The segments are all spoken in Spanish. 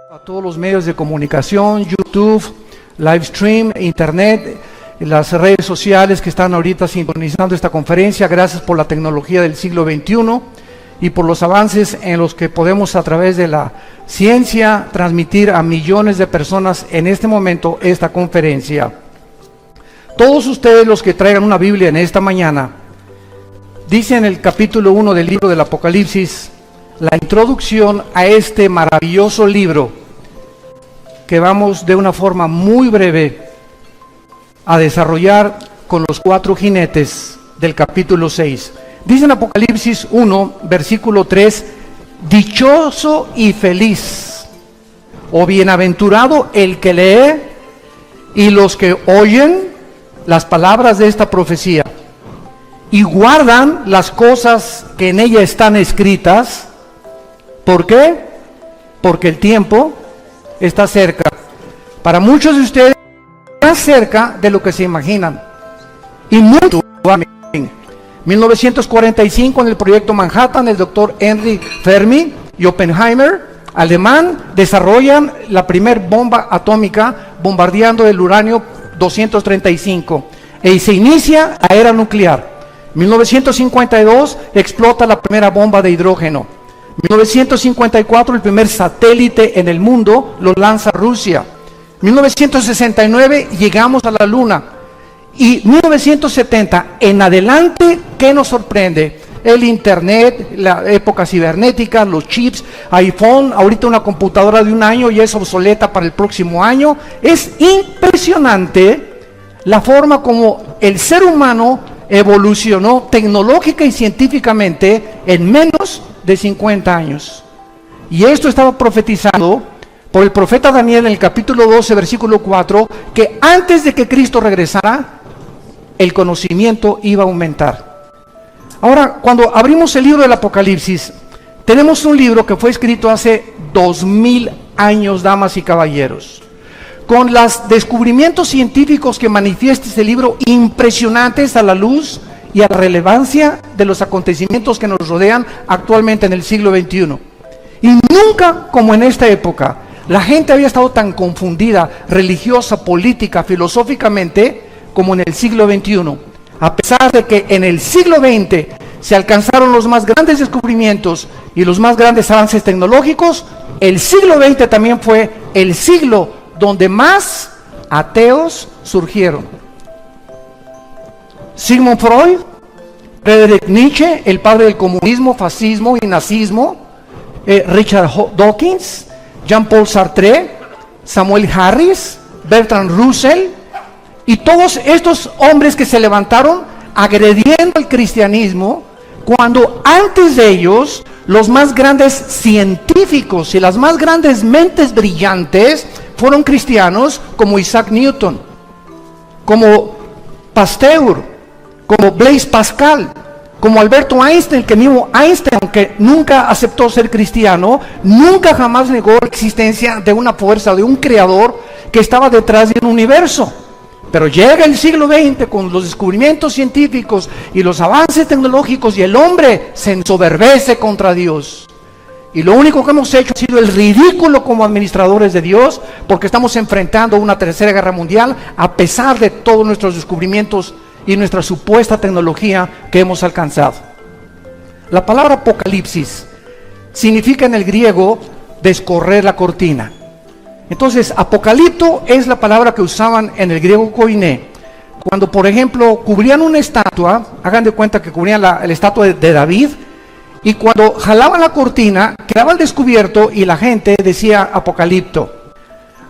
A todos los medios de comunicación, YouTube, Livestream, Internet, las redes sociales que están ahorita sintonizando esta conferencia. Gracias por la tecnología del siglo XXI y por los avances en los que podemos a través de la ciencia transmitir a millones de personas en este momento esta conferencia. Todos ustedes los que traigan una Biblia en esta mañana, dice en el capítulo 1 del libro del Apocalipsis, la introducción a este maravilloso libro que vamos de una forma muy breve a desarrollar con los 4 jinetes del capítulo 6. Dice en Apocalipsis 1, versículo 3, dichoso y feliz, o bienaventurado el que lee y los que oyen las palabras de esta profecía y guardan las cosas que en ella están escritas. ¿Por qué? Porque el tiempo está cerca. Para muchos de ustedes, más cerca de lo que se imaginan. Y mucho. 1945, en el proyecto Manhattan, el doctor Henry Fermi y Oppenheimer, alemán, desarrollan la primer bomba atómica bombardeando el uranio 235. Y se inicia la era nuclear. 1952 explota la primera bomba de hidrógeno. 1954 el primer satélite en el mundo lo lanza Rusia. 1969 llegamos a la luna. Y 1970 en adelante, ¿qué nos sorprende? El internet, la época cibernética, los chips, iPhone, ahorita una computadora de un año y es obsoleta para el próximo año. Es impresionante la forma como el ser humano evolucionó tecnológica y científicamente en menos de 50 años. Y esto estaba profetizado por el profeta Daniel en el capítulo 12, versículo 4, que antes de que Cristo regresara, el conocimiento iba a aumentar. Ahora, cuando abrimos el libro del Apocalipsis, tenemos un libro que fue escrito hace 2000 años, damas y caballeros, con los descubrimientos científicos que manifiesta este libro impresionantes a la luz y a la relevancia de los acontecimientos que nos rodean actualmente en el siglo XXI. Y nunca como en esta época, la gente había estado tan confundida, religiosa, política, filosóficamente, como en el siglo XXI. A pesar de que en el siglo XX se alcanzaron los más grandes descubrimientos y los más grandes avances tecnológicos, el siglo XX también fue el siglo donde más ateos surgieron. Sigmund Freud, Friedrich Nietzsche, el padre del comunismo, fascismo y nazismo, Richard Dawkins, Jean-Paul Sartre, Samuel Harris, Bertrand Russell, y todos estos hombres que se levantaron agrediendo al cristianismo, cuando antes de ellos los más grandes científicos y las más grandes mentes brillantes fueron cristianos, como Isaac Newton, como Pasteur, como Blaise Pascal, como Alberto Einstein, que mismo Einstein, aunque nunca aceptó ser cristiano, nunca jamás negó la existencia de una fuerza, de un creador que estaba detrás del universo. Pero llega el siglo XX con los descubrimientos científicos y los avances tecnológicos y el hombre se ensoberbece contra Dios. Y lo único que hemos hecho ha sido el ridículo como administradores de Dios, porque estamos enfrentando una tercera guerra mundial a pesar de todos nuestros descubrimientos y nuestra supuesta tecnología que hemos alcanzado. La palabra Apocalipsis significa en el griego descorrer la cortina. Entonces, apocalipto es la palabra que usaban en el griego koiné. Cuando, por ejemplo, cubrían una estatua, hagan de cuenta que cubrían la estatua de David, y cuando jalaban la cortina, quedaba al descubierto y la gente decía apocalipto.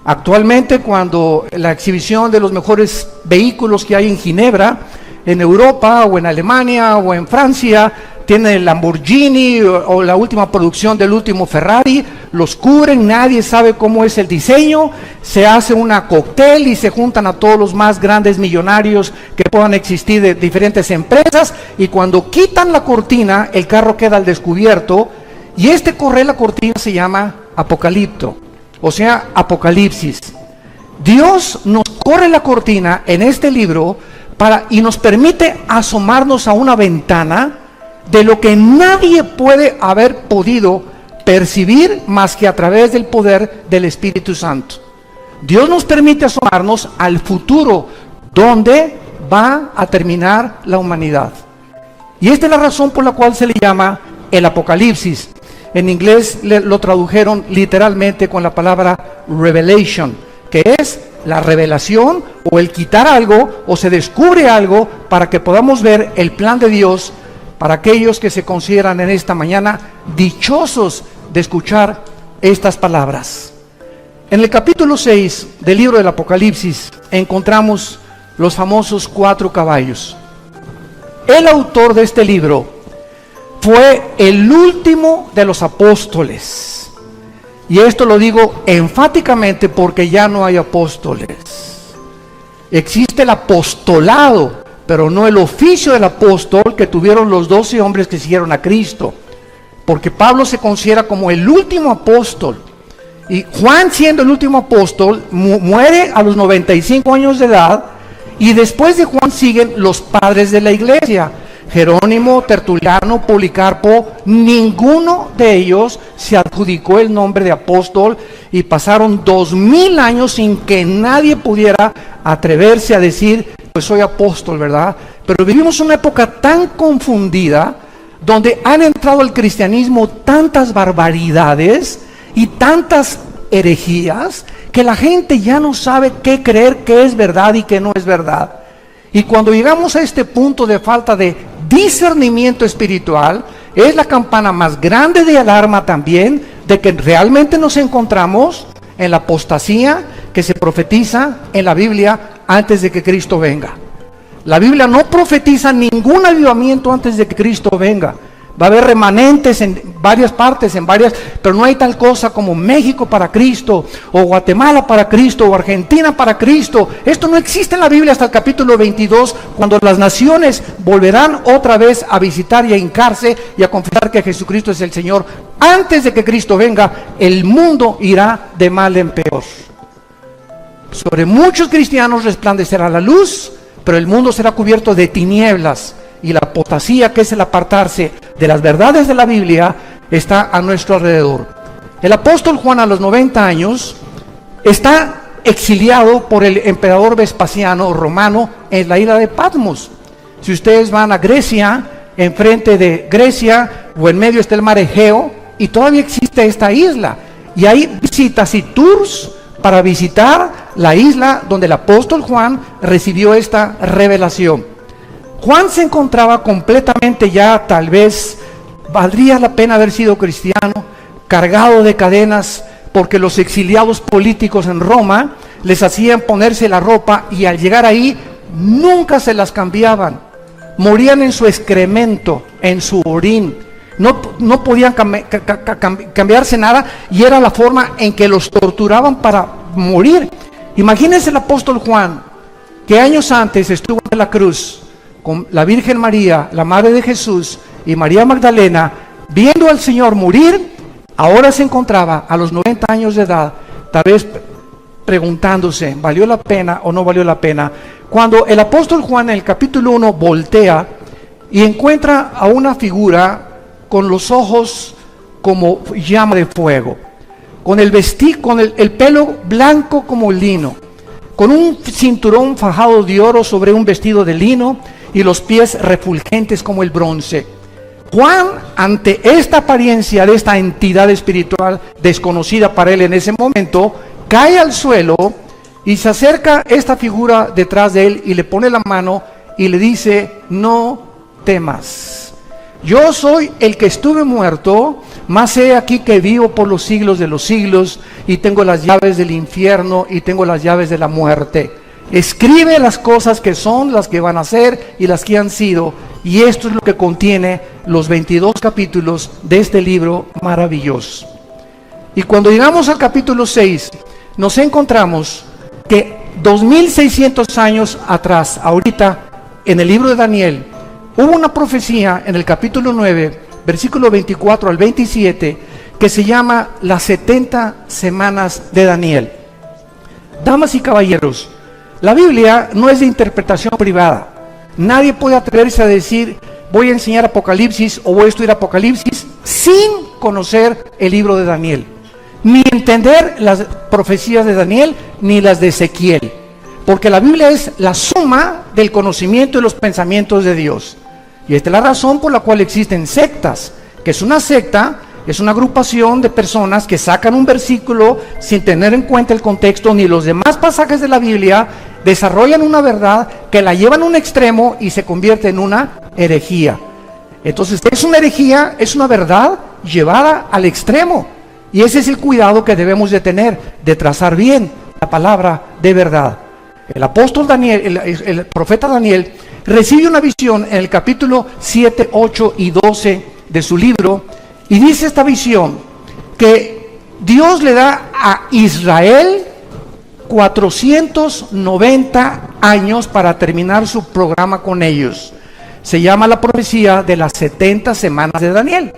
Actualmente, cuando la exhibición de los mejores vehículos que hay en Ginebra, en Europa o en Alemania o en Francia, tiene el Lamborghini o la última producción del último Ferrari, los cubren, nadie sabe cómo es el diseño, se hace una cóctel y se juntan a todos los más grandes millonarios que puedan existir de diferentes empresas, y cuando quitan la cortina, el carro queda al descubierto, y correr la cortina se llama apocalipto, o sea, apocalipsis. Dios nos corre la cortina en este libro y nos permite asomarnos a una ventana de lo que nadie puede haber podido percibir más que a través del poder del Espíritu Santo. Dios nos permite asomarnos al futuro, donde va a terminar la humanidad. Y esta es la razón por la cual se le llama el Apocalipsis. En inglés lo tradujeron literalmente con la palabra revelation, que es la revelación o el quitar algo o se descubre algo para que podamos ver el plan de Dios para aquellos que se consideran en esta mañana dichosos de escuchar estas palabras. En el capítulo 6 del libro del Apocalipsis encontramos los famosos 4 caballos. El autor de este libro fue el último de los apóstoles. Y esto lo digo enfáticamente porque ya no hay apóstoles. Existe el apostolado, pero no el oficio del apóstol que tuvieron los 12 hombres que siguieron a Cristo. Porque Pablo se considera como el último apóstol. Y Juan, siendo el último apóstol, muere a los 95 años de edad. Y después de Juan siguen los padres de la iglesia: Jerónimo, Tertuliano, Policarpo. Ninguno de ellos se adjudicó el nombre de apóstol y pasaron 2000 años sin que nadie pudiera atreverse a decir, pues soy apóstol, ¿verdad? Pero vivimos una época tan confundida, donde han entrado al cristianismo tantas barbaridades y tantas herejías, que la gente ya no sabe qué creer, qué es verdad y qué no es verdad. Y cuando llegamos a este punto de falta de discernimiento espiritual, es la campana más grande de alarma también de que realmente nos encontramos en la apostasía que se profetiza en la Biblia antes de que Cristo venga. La Biblia no profetiza ningún avivamiento antes de que Cristo venga. Va a haber remanentes en varias partes, pero no hay tal cosa como México para Cristo, o Guatemala para Cristo, o Argentina para Cristo. Esto no existe en la Biblia hasta el capítulo 22, cuando las naciones volverán otra vez a visitar y a hincarse y a confesar que Jesucristo es el Señor. Antes de que Cristo venga, el mundo irá de mal en peor. Sobre muchos cristianos resplandecerá la luz, pero el mundo será cubierto de tinieblas. Y la apostasía, que es el apartarse de las verdades de la Biblia, está a nuestro alrededor. El apóstol Juan, a los 90 años, está exiliado por el emperador Vespasiano romano en la isla de Patmos. Si ustedes van a Grecia, enfrente de Grecia o en medio está el mar Egeo, y todavía existe esta isla. Y hay visitas y tours para visitar la isla donde el apóstol Juan recibió esta revelación. Juan se encontraba completamente ya, tal vez valdría la pena haber sido cristiano, cargado de cadenas, porque los exiliados políticos en Roma les hacían ponerse la ropa y al llegar ahí nunca se las cambiaban. Morían en su excremento, en su orín. No podían cambiarse nada, y era la forma en que los torturaban para morir. Imagínense el apóstol Juan, que años antes estuvo en la cruz con la Virgen María, la Madre de Jesús, y María Magdalena, viendo al Señor morir. Ahora se encontraba a los 90 años de edad, tal vez preguntándose, ¿valió la pena o no valió la pena? Cuando el apóstol Juan, en el capítulo 1, voltea y encuentra a una figura con los ojos como llama de fuego, con el pelo blanco como lino, con un cinturón fajado de oro sobre un vestido de lino, y los pies refulgentes como el bronce. Juan, ante esta apariencia de esta entidad espiritual desconocida para él en ese momento, cae al suelo y se acerca esta figura detrás de él y le pone la mano y le dice: no temas, yo soy el que estuve muerto, mas he aquí que vivo por los siglos de los siglos, y tengo las llaves del infierno y tengo las llaves de la muerte. Escribe las cosas que son, las que van a ser y las que han sido. Y esto es lo que contiene los 22 capítulos de este libro maravilloso. Y cuando llegamos al capítulo 6, nos encontramos que 2600 años atrás, ahorita, en el libro de Daniel, hubo una profecía en el capítulo 9, versículo 24 al 27, que se llama las 70 semanas de Daniel. Damas y caballeros, la Biblia no es de interpretación privada. Nadie puede atreverse a decir: voy a enseñar Apocalipsis o voy a estudiar Apocalipsis sin conocer el libro de Daniel, ni entender las profecías de Daniel, ni las de Ezequiel, porque la Biblia es la suma del conocimiento y los pensamientos de Dios. Y esta es la razón por la cual existen sectas, que es una secta, es una agrupación de personas que sacan un versículo sin tener en cuenta el contexto ni los demás pasajes de la Biblia, desarrollan una verdad que la llevan a un extremo y se convierte en una herejía. Entonces es una herejía, es una verdad llevada al extremo, y ese es el cuidado que debemos de tener, de trazar bien la palabra de verdad. El apóstol Daniel, el profeta Daniel, recibe una visión en el capítulo 7, 8 y 12 de su libro, y dice esta visión que Dios le da a Israel 490 años para terminar su programa con ellos. Se llama la profecía de las 70 semanas de Daniel.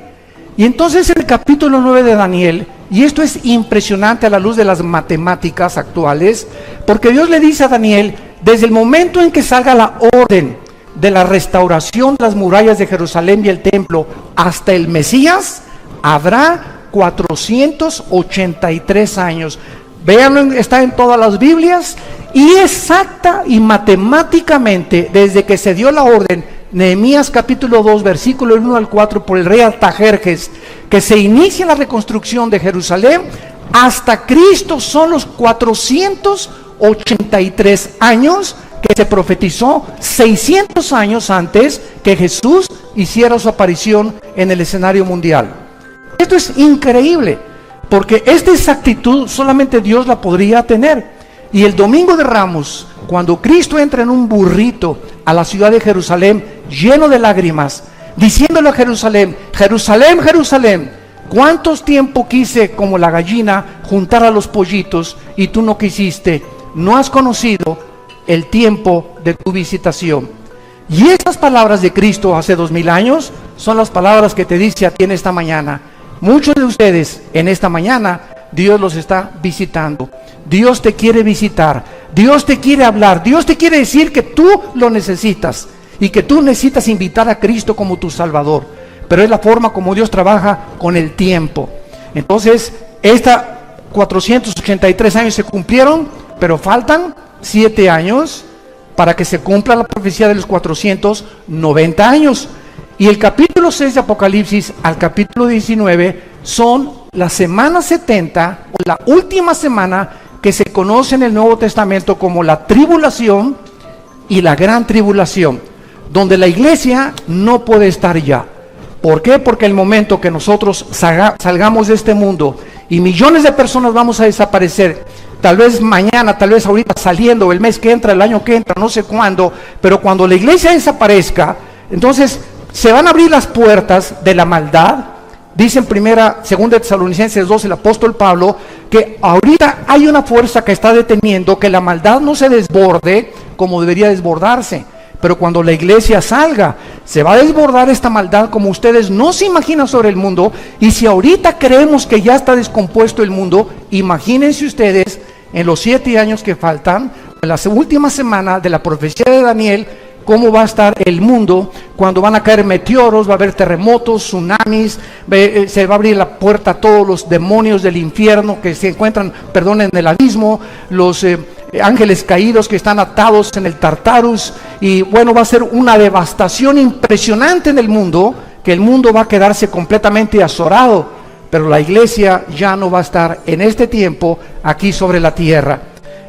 Y entonces en el capítulo 9 de Daniel, y esto es impresionante a la luz de las matemáticas actuales, porque Dios le dice a Daniel, desde el momento en que salga la orden de la restauración de las murallas de Jerusalén y el templo hasta el Mesías, habrá 483 años. Véanlo, está en todas las Biblias, y exacta y matemáticamente, desde que se dio la orden, Nehemías capítulo 2, versículo 1 al 4, por el rey Artajerjes, que se inicia la reconstrucción de Jerusalén, hasta Cristo son los 483 años que se profetizó 600 años antes que Jesús hiciera su aparición en el escenario mundial. Esto es increíble, porque esta exactitud solamente Dios la podría tener. Y el domingo de Ramos, cuando Cristo entra en un burrito a la ciudad de Jerusalén, lleno de lágrimas, diciéndole a Jerusalén, Jerusalén, Jerusalén, ¿cuántos tiempo quise como la gallina juntar a los pollitos y tú no quisiste? No has conocido el tiempo de tu visitación. Y estas palabras de Cristo hace 2000 años son las palabras que te dice a ti en esta mañana. Muchos de ustedes en esta mañana Dios los está visitando. Dios te quiere visitar, Dios te quiere hablar, Dios te quiere decir que tú lo necesitas y que tú necesitas invitar a Cristo como tu Salvador. Pero es la forma como Dios trabaja con el tiempo. Entonces, 483 años se cumplieron, pero faltan 7 años para que se cumpla la profecía de los 490 años. Y el capítulo 6 de Apocalipsis al capítulo 19 son la semana 70, o la última semana que se conoce en el Nuevo Testamento como la tribulación y la gran tribulación, donde la iglesia no puede estar ya. ¿Por qué? Porque el momento que nosotros salgamos de este mundo y millones de personas vamos a desaparecer, tal vez mañana, tal vez ahorita saliendo, el mes que entra, el año que entra, no sé cuándo, pero cuando la iglesia desaparezca, entonces se van a abrir las puertas de la maldad. Dice en segunda Tesalonicenses 2 el apóstol Pablo que ahorita hay una fuerza que está deteniendo que la maldad no se desborde como debería desbordarse. Pero cuando la iglesia salga, se va a desbordar esta maldad como ustedes no se imaginan sobre el mundo. Y si ahorita creemos que ya está descompuesto el mundo, imagínense ustedes en los 7 años que faltan, en la última semana de la profecía de Daniel, cómo va a estar el mundo cuando van a caer meteoros, va a haber terremotos, tsunamis, se va a abrir la puerta a todos los demonios del infierno que se encuentran, en el abismo, los ángeles caídos que están atados en el Tartarus, y bueno, va a ser una devastación impresionante en el mundo, que el mundo va a quedarse completamente azorado, pero la iglesia ya no va a estar en este tiempo aquí sobre la tierra.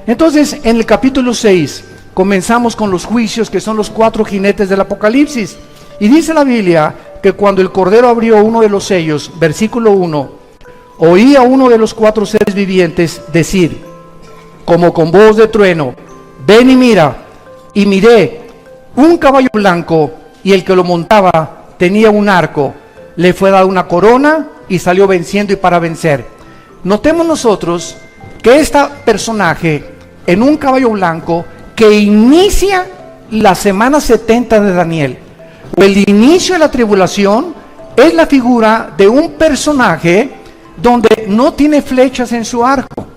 Entonces, en el capítulo 6, comenzamos con los juicios, que son los 4 jinetes del Apocalipsis. Y dice la Biblia que cuando el Cordero abrió uno de los sellos, versículo 1, oí a uno de los 4 seres vivientes decir, como con voz de trueno, ven y mira. Y miré un caballo blanco, y el que lo montaba tenía un arco. Le fue dada una corona y salió venciendo y para vencer. Notemos nosotros que este personaje en un caballo blanco, que inicia la semana 70 de Daniel, o el inicio de la tribulación, es la figura de un personaje donde no tiene flechas en su arco.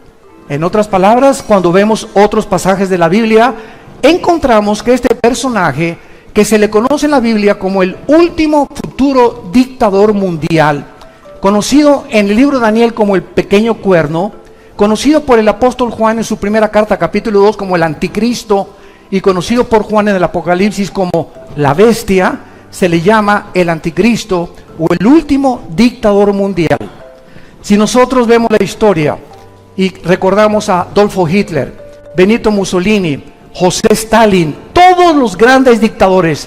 En otras palabras, cuando vemos otros pasajes de la Biblia, encontramos que este personaje, que se le conoce en la Biblia como el último futuro dictador mundial, conocido en el libro de Daniel como el pequeño cuerno, conocido por el apóstol Juan en su primera carta, capítulo 2, como el anticristo, y conocido por Juan en el Apocalipsis como la bestia, se le llama el anticristo o el último dictador mundial. Si nosotros vemos la historia y recordamos a Adolfo Hitler, Benito Mussolini, José Stalin, todos los grandes dictadores,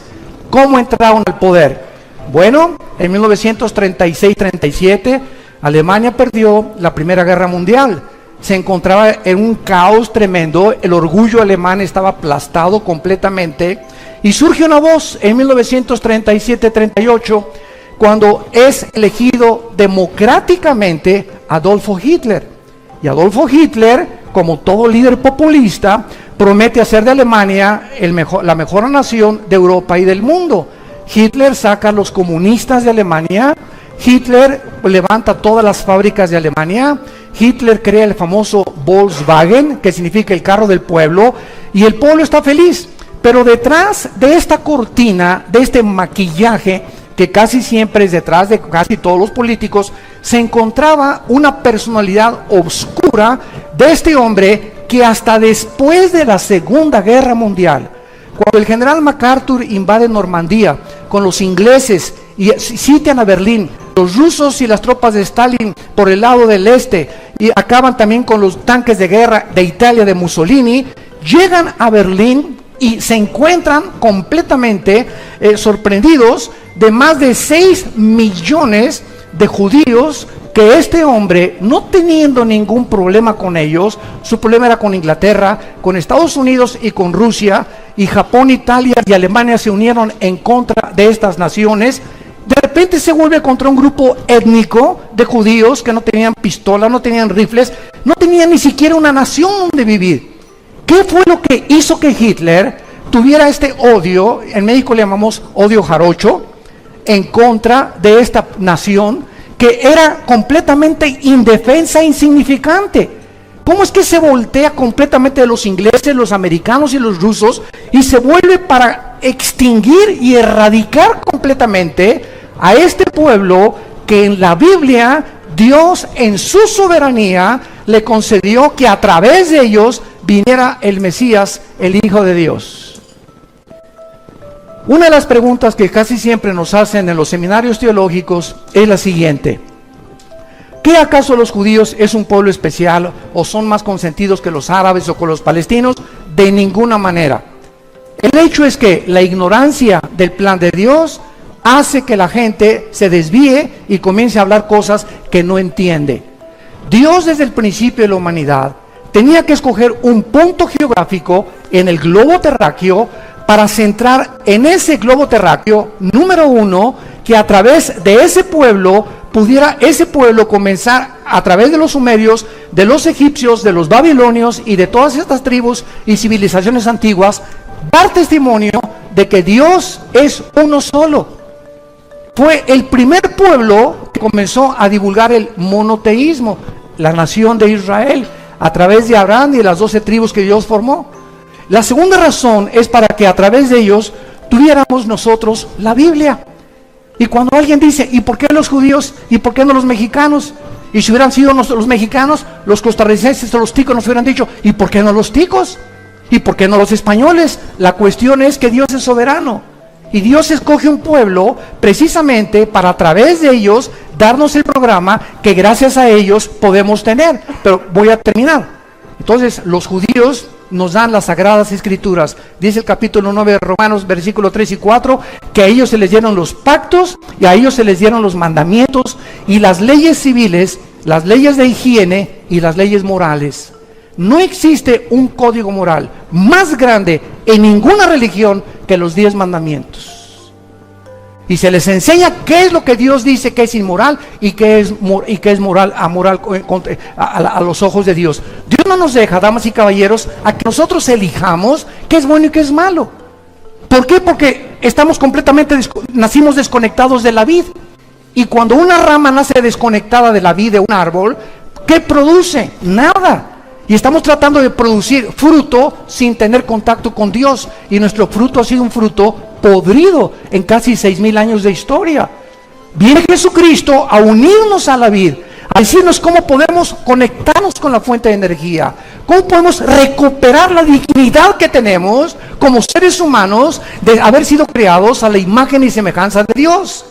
¿cómo entraron al poder? Bueno, en 1936-37, Alemania perdió la Primera Guerra Mundial. Se encontraba en un caos tremendo, el orgullo alemán estaba aplastado completamente, y surge una voz en 1937-38, cuando es elegido democráticamente Adolfo Hitler. Y Adolfo Hitler, como todo líder populista, promete hacer de Alemania la mejor nación de Europa y del mundo. Hitler saca a los comunistas de Alemania, Hitler levanta todas las fábricas de Alemania, Hitler crea el famoso Volkswagen, que significa el carro del pueblo, y el pueblo está feliz. Pero detrás de esta cortina, de este maquillaje, que casi siempre es detrás de casi todos los políticos, se encontraba una personalidad oscura de este hombre que hasta después de la Segunda Guerra Mundial, cuando el general MacArthur invade Normandía con los ingleses y sitian a Berlín, los rusos y las tropas de Stalin por el lado del este, y acaban también con los tanques de guerra de Italia de Mussolini, llegan a Berlín y se encuentran completamente sorprendidos de más de 6 millones de judíos que este hombre, no teniendo ningún problema con ellos, su problema era con Inglaterra, con Estados Unidos y con Rusia, y Japón, Italia y Alemania se unieron en contra de estas naciones. De repente se vuelve contra un grupo étnico de judíos que no tenían pistola, no tenían rifles, no tenían ni siquiera una nación donde vivir. ¿Qué fue lo que hizo que Hitler tuviera este odio? En México le llamamos odio jarocho, en contra de esta nación que era completamente indefensa e insignificante. ¿Cómo es que se voltea completamente de los ingleses, los americanos y los rusos y se vuelve para extinguir y erradicar completamente a este pueblo que en la Biblia Dios en su soberanía le concedió que a través de ellos viniera el Mesías, el Hijo de Dios? Una de las preguntas que casi siempre nos hacen en los seminarios teológicos es la siguiente: ¿qué acaso los judíos es un pueblo especial o son más consentidos que los árabes o con los palestinos? De ninguna manera. El hecho es que la ignorancia del plan de Dios hace que la gente se desvíe y comience a hablar cosas que no entiende. Dios desde el principio de la humanidad tenía que escoger un punto geográfico en el globo terráqueo para centrar en ese globo terráqueo, número uno, que a través de ese pueblo pudiera ese pueblo comenzar a través de los sumerios, de los egipcios, de los babilonios y de todas estas tribus y civilizaciones antiguas, dar testimonio de que Dios es uno solo. Fue el primer pueblo que comenzó a divulgar el monoteísmo, la nación de Israel, a través de Abraham y de las 12 tribus que Dios formó. La segunda razón es para que a través de ellos tuviéramos nosotros la Biblia. Y cuando alguien dice, ¿y por qué los judíos? ¿Y por qué no los mexicanos? Y si hubieran sido los mexicanos, los costarricenses o los ticos nos hubieran dicho, ¿y por qué no los ticos? ¿Y por qué no los españoles? La cuestión es que Dios es soberano. Y Dios escoge un pueblo precisamente para a través de ellos darnos el programa que gracias a ellos podemos tener. Pero voy a terminar. Entonces, los judíos nos dan las sagradas escrituras. Dice el capítulo 9 de Romanos, versículos 3 y 4, que a ellos se les dieron los pactos y a ellos se les dieron los mandamientos y las leyes civiles, las leyes de higiene y las leyes morales. No existe un código moral más grande en ninguna religión que los 10 mandamientos. Y se les enseña qué es lo que Dios dice que es inmoral y qué es moral, amoral a los ojos de Dios. Dios no nos deja, damas y caballeros, a que nosotros elijamos qué es bueno y qué es malo. ¿Por qué? Porque estamos nacimos desconectados de la vid. Y cuando una rama nace desconectada de la vid de un árbol, ¿qué produce? Nada. Y estamos tratando de producir fruto sin tener contacto con Dios. Y nuestro fruto ha sido un fruto podrido en casi 6,000 años de historia. Viene Jesucristo a unirnos a la vid, a decirnos cómo podemos conectarnos con la fuente de energía, cómo podemos recuperar la dignidad que tenemos como seres humanos de haber sido creados a la imagen y semejanza de Dios.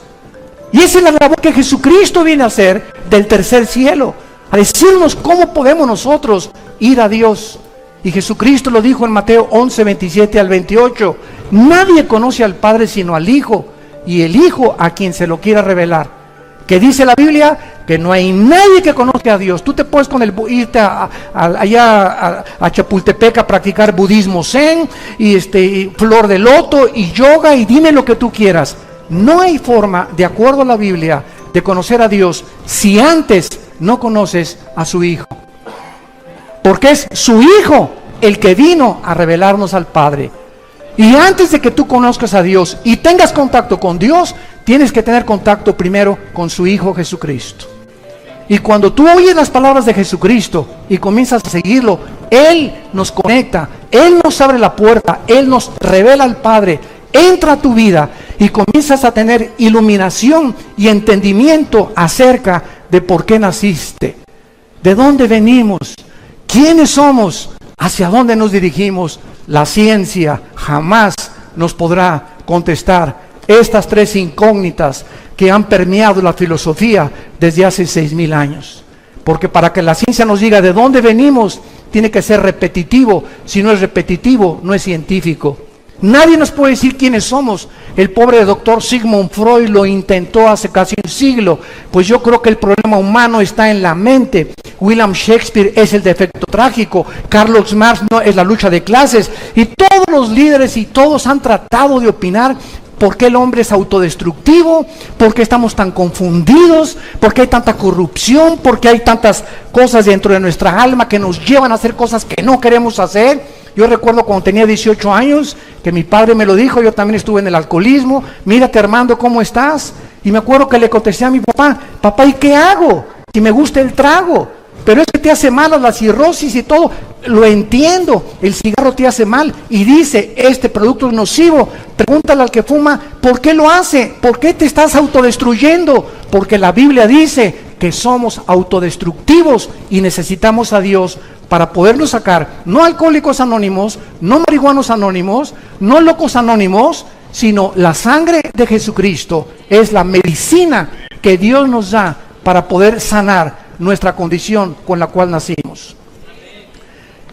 Y esa es la labor que Jesucristo viene a hacer del tercer cielo, a decirnos cómo podemos nosotros ir a Dios. Y Jesucristo lo dijo en Mateo 11, 27 al 28, nadie conoce al Padre sino al Hijo, y el Hijo a quien se lo quiera revelar. Que dice la Biblia que no hay nadie que conozca a Dios. Tú te puedes irte allá a Chapultepec a practicar budismo zen y flor de loto y yoga y dime lo que tú quieras. No hay forma, de acuerdo a la Biblia, de conocer a Dios si antes no conoces a su Hijo. Porque es su Hijo el que vino a revelarnos al Padre. Y antes de que tú conozcas a Dios y tengas contacto con Dios, tienes que tener contacto primero con su Hijo Jesucristo. Y cuando tú oyes las palabras de Jesucristo y comienzas a seguirlo, Él nos conecta, Él nos abre la puerta, Él nos revela al Padre, entra a tu vida y comienzas a tener iluminación y entendimiento acerca de por qué naciste, de dónde venimos, quiénes somos, hacia dónde nos dirigimos. La ciencia jamás nos podrá contestar estas tres incógnitas que han permeado la filosofía desde hace 6,000 años. Porque para que la ciencia nos diga de dónde venimos, tiene que ser repetitivo. Si no es repetitivo, no es científico. Nadie nos puede decir quiénes somos. El pobre doctor Sigmund Freud lo intentó hace casi un siglo. Pues yo creo que el problema humano está en la mente. William Shakespeare es el defecto trágico. Karl Marx no es la lucha de clases. Y todos los líderes y todos han tratado de opinar por qué el hombre es autodestructivo, por qué estamos tan confundidos, por qué hay tanta corrupción, por qué hay tantas cosas dentro de nuestra alma que nos llevan a hacer cosas que no queremos hacer. Yo recuerdo cuando tenía 18 años, que mi padre me lo dijo, yo también estuve en el alcoholismo, mírate Armando, ¿cómo estás? Y me acuerdo que le contesté a mi papá, papá, ¿y qué hago? Si me gusta el trago, pero es que te hace mal la cirrosis y todo, lo entiendo, el cigarro te hace mal, y dice, este producto es nocivo, pregúntale al que fuma, ¿por qué lo hace? ¿Por qué te estás autodestruyendo? Porque la Biblia dice que somos autodestructivos y necesitamos a Dios para podernos sacar, no alcohólicos anónimos, no marihuanos anónimos, no locos anónimos, sino la sangre de Jesucristo es la medicina que Dios nos da para poder sanar nuestra condición con la cual nacimos.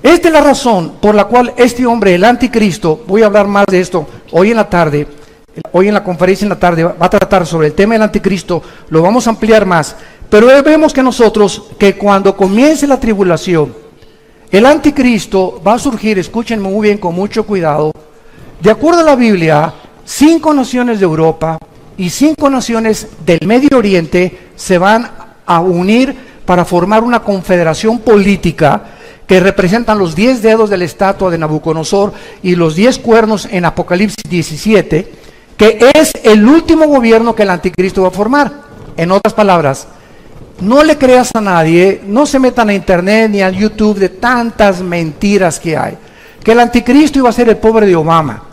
Esta es la razón por la cual este hombre, el anticristo, voy a hablar más de esto hoy en la tarde, hoy en la conferencia en la tarde va a tratar sobre el tema del anticristo, lo vamos a ampliar más, pero vemos que nosotros, que cuando comience la tribulación, el anticristo va a surgir, escúchenme muy bien, con mucho cuidado. De acuerdo a la Biblia, 5 naciones de Europa y 5 naciones del Medio Oriente se van a unir para formar una confederación política que representan los 10 dedos de la estatua de Nabucodonosor y los 10 cuernos en Apocalipsis 17, que es el último gobierno que el anticristo va a formar. En otras palabras, no le creas a nadie, no se metan a internet ni a YouTube de tantas mentiras que hay. Que el anticristo iba a ser el pobre de Obama.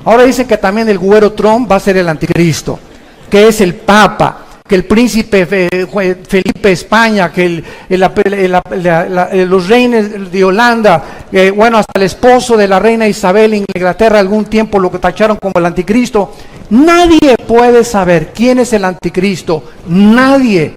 Ahora dicen que también el güero Trump va a ser el anticristo, que es el Papa, que el príncipe Felipe de España, que los reyes de Holanda, bueno, hasta el esposo de la reina Isabel en Inglaterra algún tiempo lo que tacharon como el anticristo. Nadie puede saber quién es el anticristo, nadie.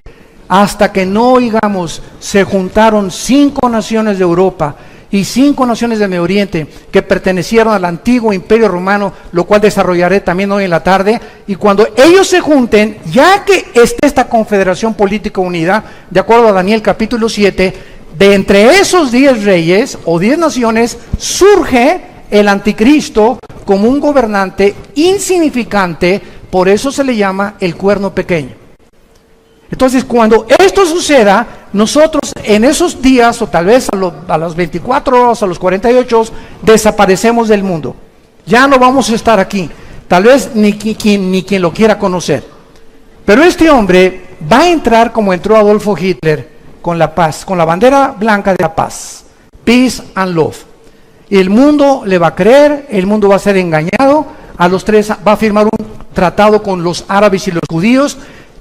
Hasta que no oigamos, se juntaron 5 naciones de Europa y 5 naciones del Medio Oriente que pertenecieron al antiguo imperio romano, lo cual desarrollaré también hoy en la tarde. Y cuando ellos se junten, ya que esté esta confederación política unida, de acuerdo a Daniel capítulo 7, de entre esos 10 reyes o 10 naciones, surge el anticristo como un gobernante insignificante, por eso se le llama el cuerno pequeño. Entonces, cuando esto suceda, nosotros en esos días, o tal vez a las 24 horas, a los 48, desaparecemos del mundo. Ya no vamos a estar aquí. Tal vez ni quien lo quiera conocer. Pero este hombre va a entrar como entró Adolfo Hitler, con la paz, con la bandera blanca de la paz. Peace and love. Y el mundo le va a creer, el mundo va a ser engañado. A los 3 va a firmar un tratado con los árabes y los judíos,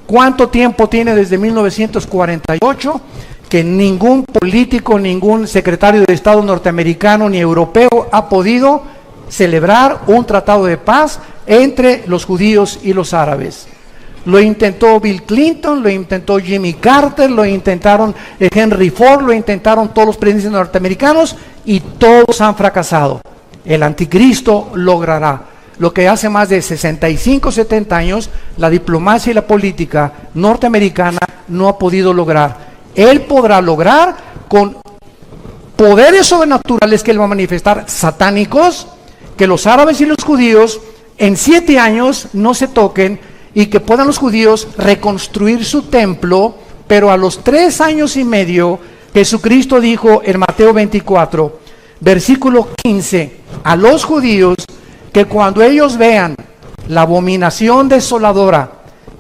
¿Cuánto tiempo tiene desde 1948 que ningún político, ningún secretario de Estado norteamericano ni europeo ha podido celebrar un tratado de paz entre los judíos y los árabes? Lo intentó Bill Clinton, lo intentó Jimmy Carter, lo intentaron Henry Ford, lo intentaron todos los presidentes norteamericanos y todos han fracasado. El anticristo logrará lo que hace más de 65, 70 años la diplomacia y la política norteamericana no ha podido lograr. Él podrá lograr con poderes sobrenaturales que él va a manifestar, satánicos, que los árabes y los judíos en 7 años no se toquen y que puedan los judíos reconstruir su templo, pero a los 3 años y medio, Jesucristo dijo en Mateo 24, versículo 15, a los judíos, que cuando ellos vean la abominación desoladora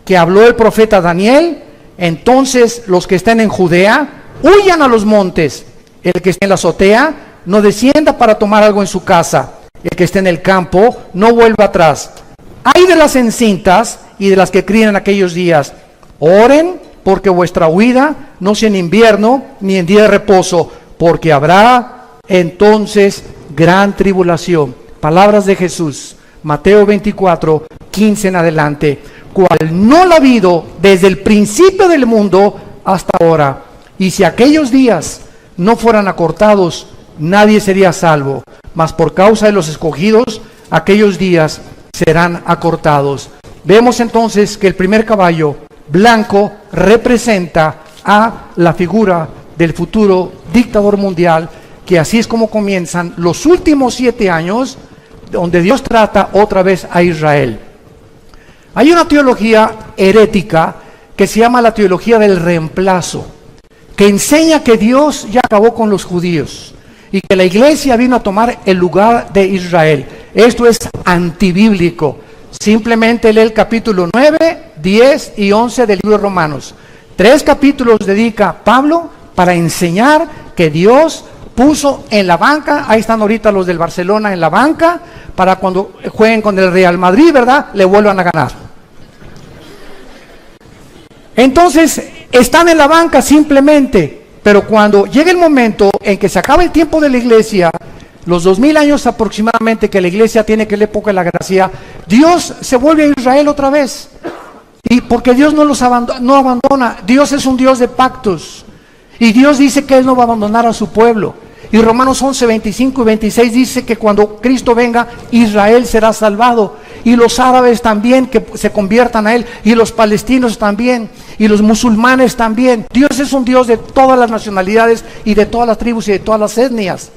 que habló el profeta Daniel, entonces los que estén en Judea, huyan a los montes. El que esté en la azotea, no descienda para tomar algo en su casa. El que esté en el campo, no vuelva atrás. Ay de las encintas y de las que crían en aquellos días. Oren, porque vuestra huida no sea en invierno, ni en día de reposo, porque habrá entonces gran tribulación. Palabras de Jesús, Mateo 24, 15 en adelante, cual no la ha habido desde el principio del mundo hasta ahora. Y si aquellos días no fueran acortados, nadie sería salvo, mas por causa de los escogidos, aquellos días serán acortados. Vemos entonces que el primer caballo blanco representa a la figura del futuro dictador mundial, que así es como comienzan los últimos 7 años, donde Dios trata otra vez a Israel. Hay una teología herética que se llama la teología del reemplazo, que enseña que Dios ya acabó con los judíos y que la iglesia vino a tomar el lugar de Israel. Esto es antibíblico. Simplemente lee el capítulo 9, 10 y 11 del libro de Romanos. 3 capítulos dedica Pablo para enseñar que Dios puso en la banca, ahí están ahorita los del Barcelona en la banca, para cuando jueguen con el Real Madrid, ¿verdad?, le vuelvan a ganar. Entonces, están en la banca simplemente, pero cuando llegue el momento en que se acabe el tiempo de la iglesia, los 2000 años aproximadamente que la iglesia tiene, que es la época de la gracia, Dios se vuelve a Israel otra vez. Y porque Dios no los abandona, Dios es un Dios de pactos. Y Dios dice que Él no va a abandonar a su pueblo. Y Romanos 11, 25 y 26 dice que cuando Cristo venga, Israel será salvado. Y los árabes también que se conviertan a Él. Y los palestinos también. Y los musulmanes también. Dios es un Dios de todas las nacionalidades y de todas las tribus y de todas las etnias.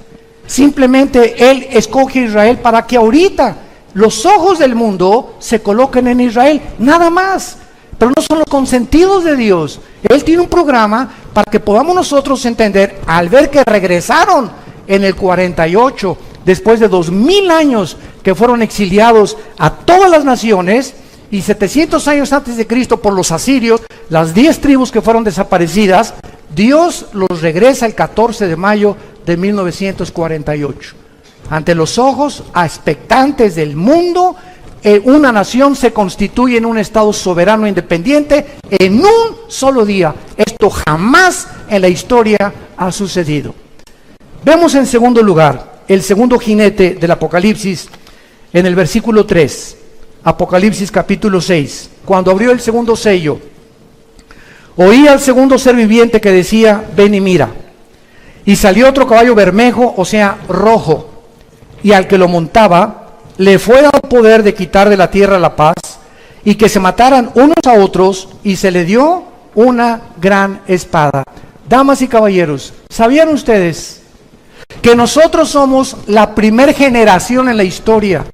Simplemente Él escoge a Israel para que ahorita los ojos del mundo se coloquen en Israel. Nada más. Pero no son los consentidos de Dios. Él tiene un programa para que podamos nosotros entender, al ver que regresaron en el 48, después de 2000 años que fueron exiliados a todas las naciones, y 700 años antes de Cristo por los asirios, las 10 tribus que fueron desaparecidas, Dios los regresa el 14 de mayo de 1948. Ante los ojos expectantes del mundo, una nación se constituye en un estado soberano e independiente en un solo día. Esto jamás en la historia ha sucedido. Vemos en segundo lugar el segundo jinete del Apocalipsis en el versículo 3. Apocalipsis capítulo 6. Cuando abrió el segundo sello, oí al segundo ser viviente que decía: ven y mira. Y salió otro caballo bermejo, o sea, rojo, y al que lo montaba le fue dado poder de quitar de la tierra la paz, y que se mataran unos a otros, y se le dio una gran espada. Damas y caballeros, ¿sabían ustedes que nosotros somos la primer generación en la historia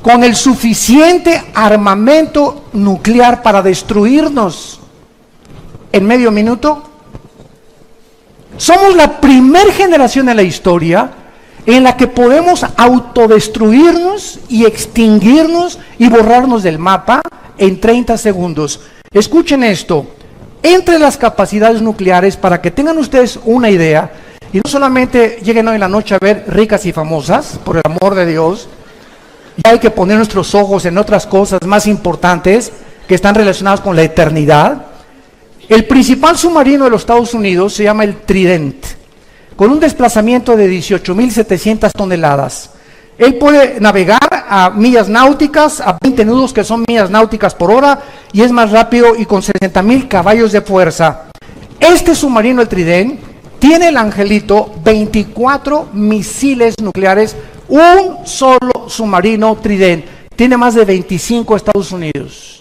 con el suficiente armamento nuclear para destruirnos en medio minuto? Somos la primer generación en la historia en la que podemos autodestruirnos y extinguirnos y borrarnos del mapa en 30 segundos. Escuchen esto, entre las capacidades nucleares, para que tengan ustedes una idea, y no solamente lleguen hoy en la noche a ver Ricas y Famosas, por el amor de Dios, y hay que poner nuestros ojos en otras cosas más importantes. que están relacionadas con la eternidad. El principal submarino de los Estados Unidos se llama el Trident, con un desplazamiento de 18.700 toneladas. Él puede navegar a millas náuticas, a 20 nudos que son millas náuticas por hora, y es más rápido y con 60.000 caballos de fuerza. Este submarino, el Trident, tiene el Angelito 24 misiles nucleares, un solo submarino Trident. Tiene más de 25 Estados Unidos.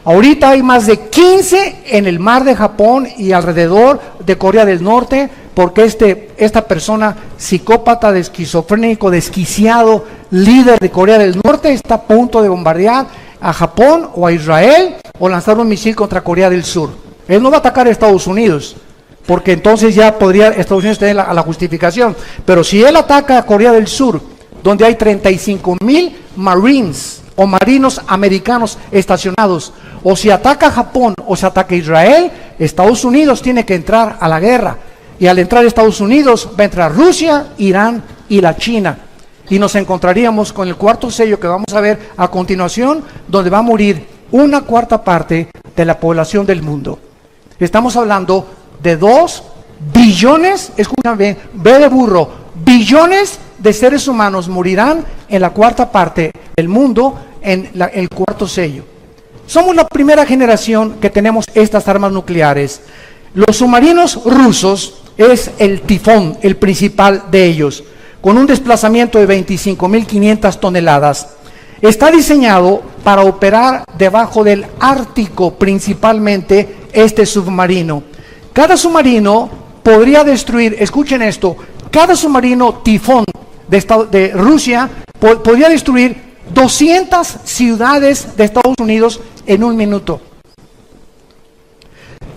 Ahorita hay más de 15 en el mar de Japón y alrededor de Corea del Norte, porque esta persona psicópata, de esquizofrénico, desquiciado, líder de Corea del Norte, está a punto de bombardear a Japón o a Israel o lanzar un misil contra Corea del Sur. Él no va a atacar a Estados Unidos, porque entonces ya podría Estados Unidos tener la justificación. Pero si él ataca a Corea del Sur, donde hay 35,000 Marines o marinos americanos estacionados, o si ataca a Japón o si ataca a Israel, Estados Unidos tiene que entrar a la guerra. Y al entrar Estados Unidos va a entrar Rusia, Irán y la China. Y nos encontraríamos con el cuarto sello que vamos a ver a continuación, donde va a morir 1/4 parte de la población del mundo. Estamos hablando de 2 billones, escuchen bien, B de burro, billones de seres humanos morirán en la 1/4 parte del mundo en el cuarto sello. Somos la primera generación que tenemos estas armas nucleares. Los submarinos rusos es el Tifón, el principal de ellos, con un desplazamiento de 25.500 toneladas. Está diseñado para operar debajo del Ártico, principalmente este submarino. Cada submarino podría destruir, escuchen esto, cada submarino Tifón de Rusia podría destruir 200 ciudades de Estados Unidos en un minuto.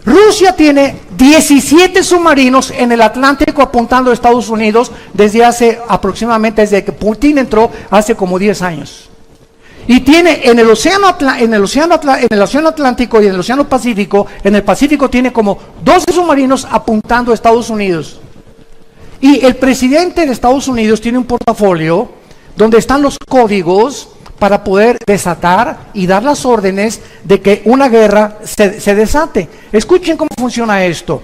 Rusia tiene 17 submarinos en el Atlántico apuntando a Estados Unidos desde que Putin entró hace como 10 años. Y tiene en el océano Atlántico y en el océano Pacífico, en el Pacífico tiene como 12 submarinos apuntando a Estados Unidos. Y el presidente de Estados Unidos tiene un portafolio donde están los códigos para poder desatar y dar las órdenes de que una guerra se desate. Escuchen cómo funciona esto.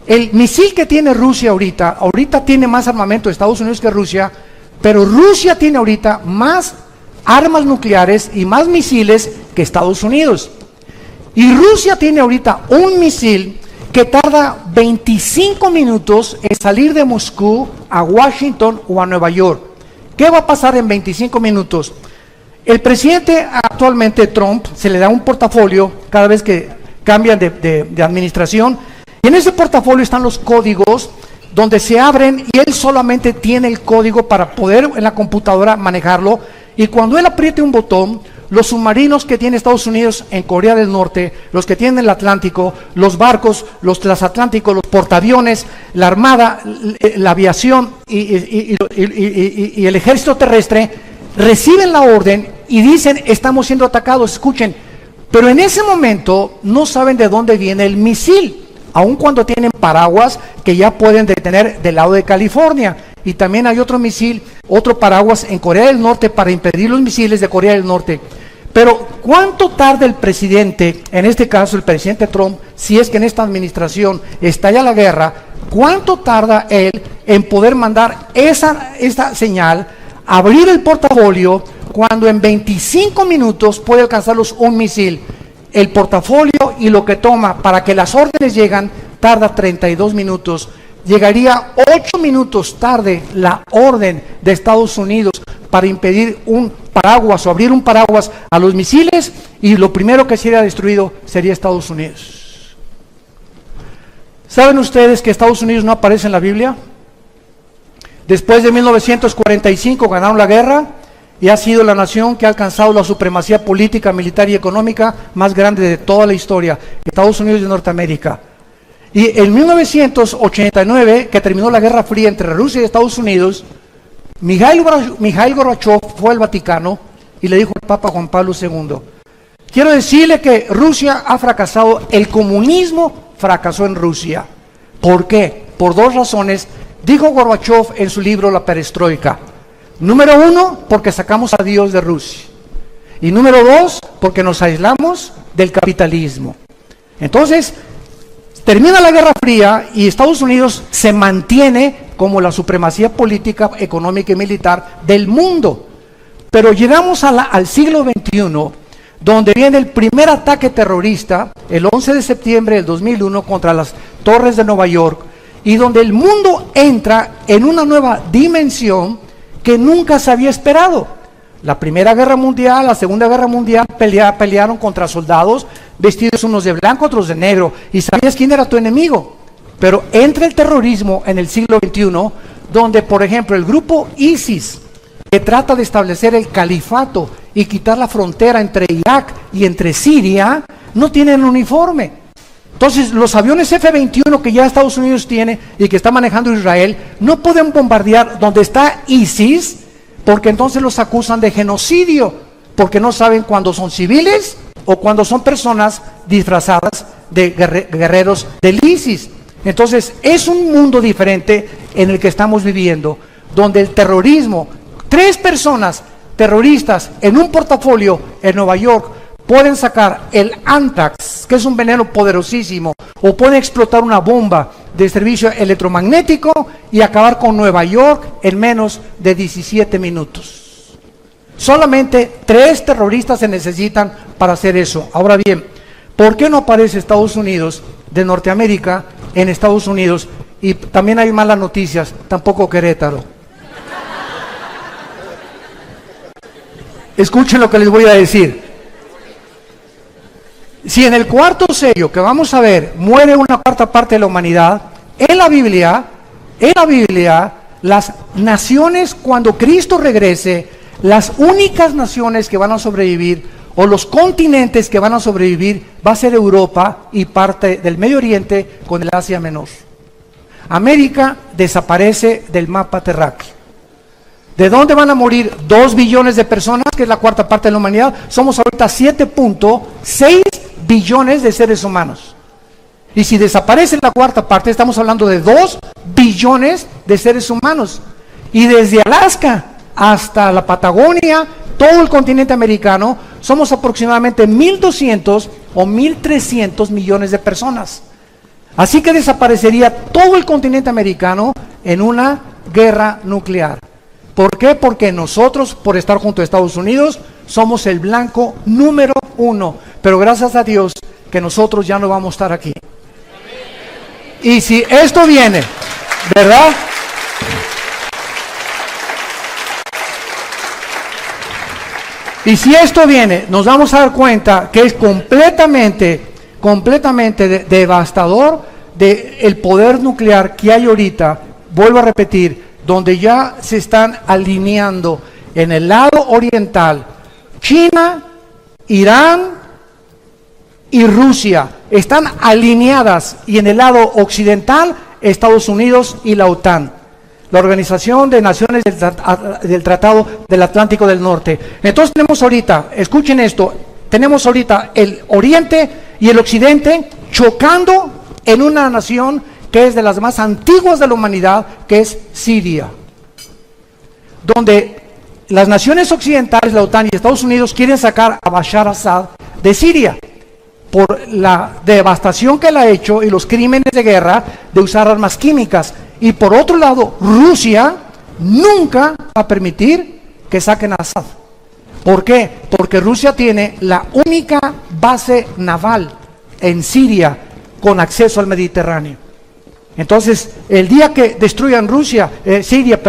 El misil que tiene Rusia ahorita tiene más armamento de Estados Unidos que Rusia, pero Rusia tiene ahorita más armas nucleares y más misiles que Estados Unidos. Y Rusia tiene ahorita un misil que tarda 25 minutos en salir de Moscú a Washington o a Nueva York. ¿Qué va a pasar en 25 minutos? El presidente actualmente, Trump, se le da un portafolio cada vez que cambian de administración, y en ese portafolio están los códigos donde se abren y él solamente tiene el código para poder en la computadora manejarlo, y cuando él apriete un botón, los submarinos que tiene Estados Unidos en Corea del Norte, los que tienen el Atlántico, los barcos, los transatlánticos, los portaaviones, la armada, la aviación y el ejército terrestre, reciben la orden y dicen, estamos siendo atacados, escuchen, pero en ese momento no saben de dónde viene el misil, aun cuando tienen paraguas que ya pueden detener del lado de California. Y también hay otro misil, otro paraguas en Corea del Norte para impedir los misiles de Corea del Norte. Pero ¿cuánto tarda el presidente, en este caso el presidente Trump, si es que en esta administración estalla la guerra, cuánto tarda él en poder mandar esta señal, abrir el portafolio, cuando en 25 minutos puede alcanzarlos un misil? El portafolio y lo que toma para que las órdenes lleguen tarda 32 minutos. Llegaría 8 minutos tarde la orden de Estados Unidos para impedir un paraguas o abrir un paraguas a los misiles, y lo primero que sería destruido sería Estados Unidos. ¿Saben ustedes que Estados Unidos no aparece en la Biblia? Después de 1945 ganaron la guerra y ha sido la nación que ha alcanzado la supremacía política, militar y económica más grande de toda la historia, Estados Unidos de Norteamérica. Y en 1989, que terminó la Guerra Fría entre Rusia y Estados Unidos, Mikhail Gorbachev fue al Vaticano y le dijo al Papa Juan Pablo II, quiero decirle que Rusia ha fracasado, el comunismo fracasó en Rusia. ¿Por qué? Por 2 razones, dijo Gorbachev en su libro La Perestroika. Número 1, porque sacamos a Dios de Rusia. Y número 2, porque nos aislamos del capitalismo. Entonces, termina la Guerra Fría y Estados Unidos se mantiene como la supremacía política, económica y militar del mundo. Pero llegamos al siglo XXI, donde viene el primer ataque terrorista, el 11 de septiembre del 2001, contra las torres de Nueva York, y donde el mundo entra en una nueva dimensión que nunca se había esperado. La Primera Guerra Mundial, la Segunda Guerra Mundial pelearon contra soldados vestidos unos de blanco, otros de negro, y sabías quién era tu enemigo. Pero entra el terrorismo en el siglo XXI, donde, por ejemplo, el grupo ISIS, que trata de establecer el califato y quitar la frontera entre Irak y entre Siria, no tienen uniforme. Entonces, los aviones F-21 que ya Estados Unidos tiene y que está manejando Israel, no pueden bombardear donde está ISIS, porque entonces los acusan de genocidio, porque no saben cuándo son civiles o cuando son personas disfrazadas de guerreros del ISIS. Entonces, es un mundo diferente en el que estamos viviendo, donde el terrorismo, 3 personas terroristas en un portafolio en Nueva York pueden sacar el Anthrax, que es un veneno poderosísimo, o pueden explotar una bomba de servicio electromagnético y acabar con Nueva York en menos de 17 minutos. Solamente 3 terroristas se necesitan para hacer eso. Ahora bien, ¿por qué no aparece Estados Unidos de Norteamérica en Estados Unidos? Y también hay malas noticias, tampoco Querétaro. Escuchen lo que les voy a decir. Si en el cuarto sello que vamos a ver muere una cuarta parte de la humanidad, en la Biblia, las naciones, cuando Cristo regrese, las únicas naciones que van a sobrevivir, o los continentes que van a sobrevivir, va a ser Europa y parte del Medio Oriente con el Asia Menor. América desaparece del mapa terráqueo. ¿De dónde van a morir 2 billones de personas, que es la cuarta parte de la humanidad? Somos ahorita 7.6 billones de seres humanos. Y si desaparece la cuarta parte, estamos hablando de 2 billones de seres humanos. Y desde Alaska hasta la Patagonia, todo el continente americano, somos aproximadamente 1.200 o 1.300 millones de personas. Así que desaparecería todo el continente americano en una guerra nuclear. ¿Por qué? Porque nosotros, por estar junto a Estados Unidos, somos el blanco número 1. Pero gracias a Dios que nosotros ya no vamos a estar aquí. Y si esto viene, ¿verdad? Y si esto viene, nos vamos a dar cuenta que es completamente devastador del poder nuclear que hay ahorita. Vuelvo a repetir, donde ya se están alineando en el lado oriental, China, Irán y Rusia están alineadas, y en el lado occidental, Estados Unidos y la OTAN, la Organización de Naciones del Tratado del Atlántico del Norte. Entonces tenemos ahorita, escuchen esto, tenemos ahorita el oriente y el occidente chocando en una nación que es de las más antiguas de la humanidad, que es Siria, donde las naciones occidentales, la OTAN y Estados Unidos, quieren sacar a Bashar Assad de Siria por la devastación que él ha hecho y los crímenes de guerra de usar armas químicas. Y por otro lado, Rusia nunca va a permitir que saquen a Assad. ¿Por qué? Porque Rusia tiene la única base naval en Siria con acceso al Mediterráneo. Entonces, el día que destruyan Siria,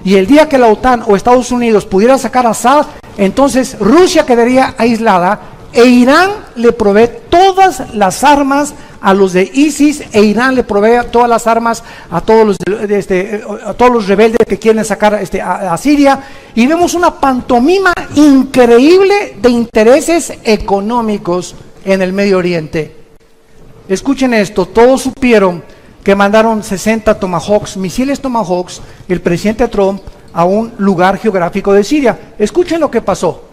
y el día que la OTAN o Estados Unidos pudiera sacar a Assad, entonces Rusia quedaría aislada, e Irán le provee todas las armas a los de ISIS, e Irán le provee todas las armas a todos los rebeldes que quieren sacar a Siria, y vemos una pantomima increíble de intereses económicos en el Medio Oriente. Escuchen esto, todos supieron que mandaron 60 Tomahawks, misiles Tomahawks, el presidente Trump, a un lugar geográfico de Siria. Escuchen lo que pasó.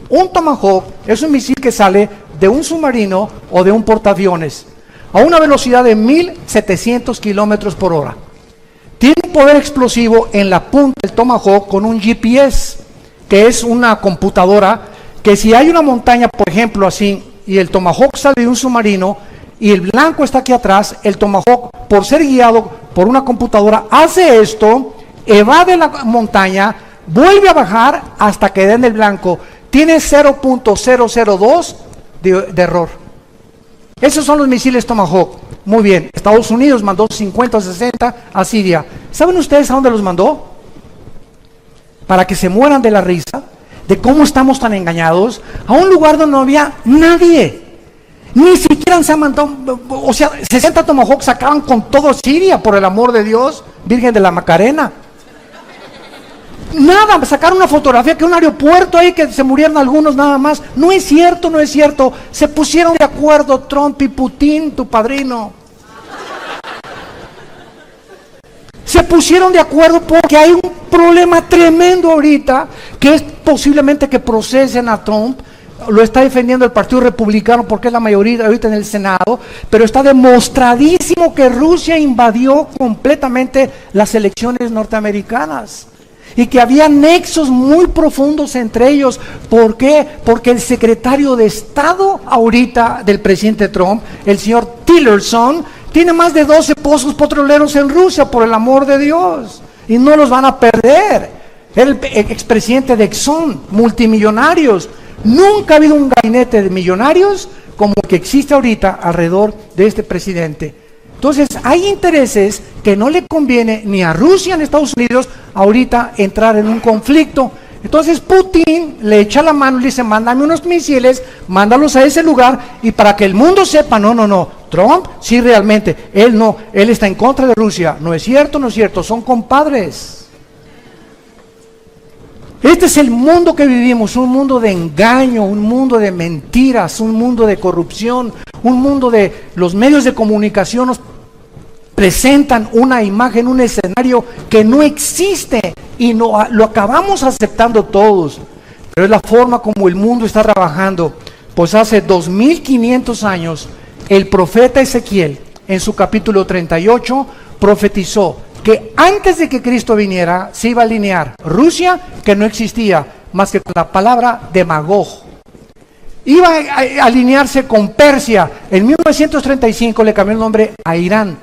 Un Tomahawk es un misil que sale de un submarino o de un portaaviones a una velocidad de 1.700 kilómetros por hora. Tiene un poder explosivo en la punta del Tomahawk con un GPS, que es una computadora que, si hay una montaña, por ejemplo, así, y el Tomahawk sale de un submarino y el blanco está aquí atrás. El Tomahawk, por ser guiado por una computadora, hace esto, evade la montaña, vuelve a bajar hasta que den el blanco. Tiene 0.002 de error. Esos son los misiles Tomahawk. Muy bien, Estados Unidos mandó 50 o 60 a Siria. ¿Saben ustedes a dónde los mandó? Para que se mueran de la risa, de cómo estamos tan engañados, a un lugar donde no había nadie. Ni siquiera se han mandado, o sea, 60 Tomahawks acaban con todo Siria, por el amor de Dios, Virgen de la Macarena. Nada, sacaron una fotografía que un aeropuerto ahí que se murieron algunos nada más. No es cierto, no es cierto. Se pusieron de acuerdo Trump y Putin, tu padrino. Se pusieron de acuerdo porque hay un problema tremendo ahorita, que es posiblemente que procesen a Trump. Lo está defendiendo el Partido Republicano porque es la mayoría ahorita en el Senado, pero está demostradísimo que Rusia invadió completamente las elecciones norteamericanas. Y que había nexos muy profundos entre ellos. ¿Por qué? Porque el secretario de Estado ahorita del presidente Trump, el señor Tillerson, tiene más de 12 pozos petroleros en Rusia, por el amor de Dios. Y no los van a perder. El expresidente de Exxon, multimillonarios. Nunca ha habido un gabinete de millonarios como el que existe ahorita alrededor de este presidente. Entonces, hay intereses que no le conviene ni a Rusia ni a Estados Unidos ahorita entrar en un conflicto. Entonces, Putin le echa la mano y le dice, mándame unos misiles, mándalos a ese lugar, y para que el mundo sepa, no, Trump, sí realmente, él está en contra de Rusia. No es cierto, son compadres. Este es el mundo que vivimos, un mundo de engaño, un mundo de mentiras, un mundo de corrupción, un mundo de los medios de comunicación nos presentan una imagen, un escenario que no existe y lo acabamos aceptando todos. Pero es la forma como el mundo está trabajando. Pues hace 2500 años el profeta Ezequiel en su capítulo 38 profetizó que antes de que Cristo viniera se iba a alinear Rusia, que no existía más que con la palabra demagog. Iba a alinearse con Persia. En 1935 le cambió el nombre a Irán.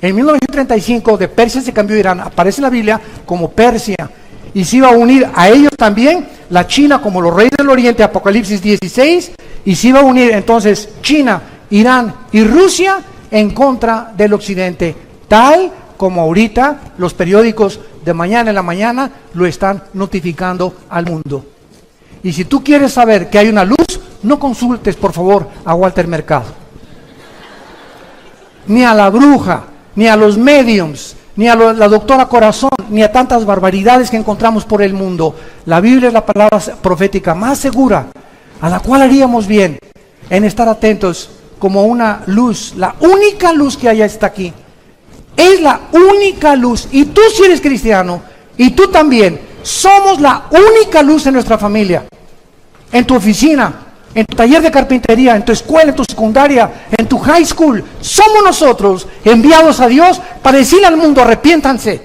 En 1935 de Persia se cambió a Irán. Aparece en la Biblia como Persia. Y se iba a unir a ellos también la China como los reyes del Oriente, Apocalipsis 16. Y se iba a unir entonces China, Irán y Rusia en contra del Occidente. Tal como ahorita los periódicos de mañana en la mañana lo están notificando al mundo. Y si tú quieres saber que hay una luz, no consultes por favor a Walter Mercado, ni a la bruja, ni a los mediums, ni a la doctora Corazón, ni a tantas barbaridades que encontramos por el mundo. La Biblia es la palabra profética más segura, a la cual haríamos bien en estar atentos como una luz. La única luz que hay está aquí. Es la única luz. Y tú, si eres cristiano, y tú también, somos la única luz en nuestra familia, en tu oficina, en tu taller de carpintería, en tu escuela, en tu secundaria, en tu high school. Somos nosotros enviados a Dios para decirle al mundo: arrepiéntanse,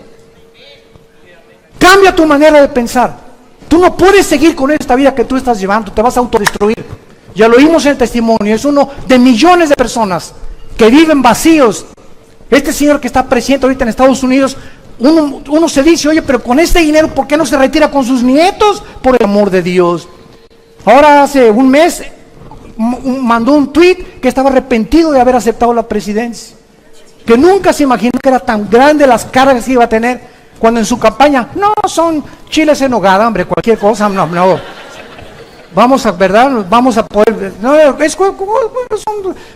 cambia tu manera de pensar. Tú no puedes seguir con esta vida que tú estás llevando, te vas a autodestruir. Ya lo oímos en el testimonio, es uno de millones de personas que viven vacíos. Este señor que está presidente ahorita en Estados Unidos, uno se dice: oye, pero con este dinero, ¿por qué no se retira con sus nietos? Por el amor de Dios. Ahora hace un mes mandó un tweet que estaba arrepentido de haber aceptado la presidencia, que nunca se imaginó que era tan grande las cargas que iba a tener, cuando en su campaña, no, son chiles en nogada, hombre, cualquier cosa, no. Vamos a, ¿verdad? Vamos a poder, no, es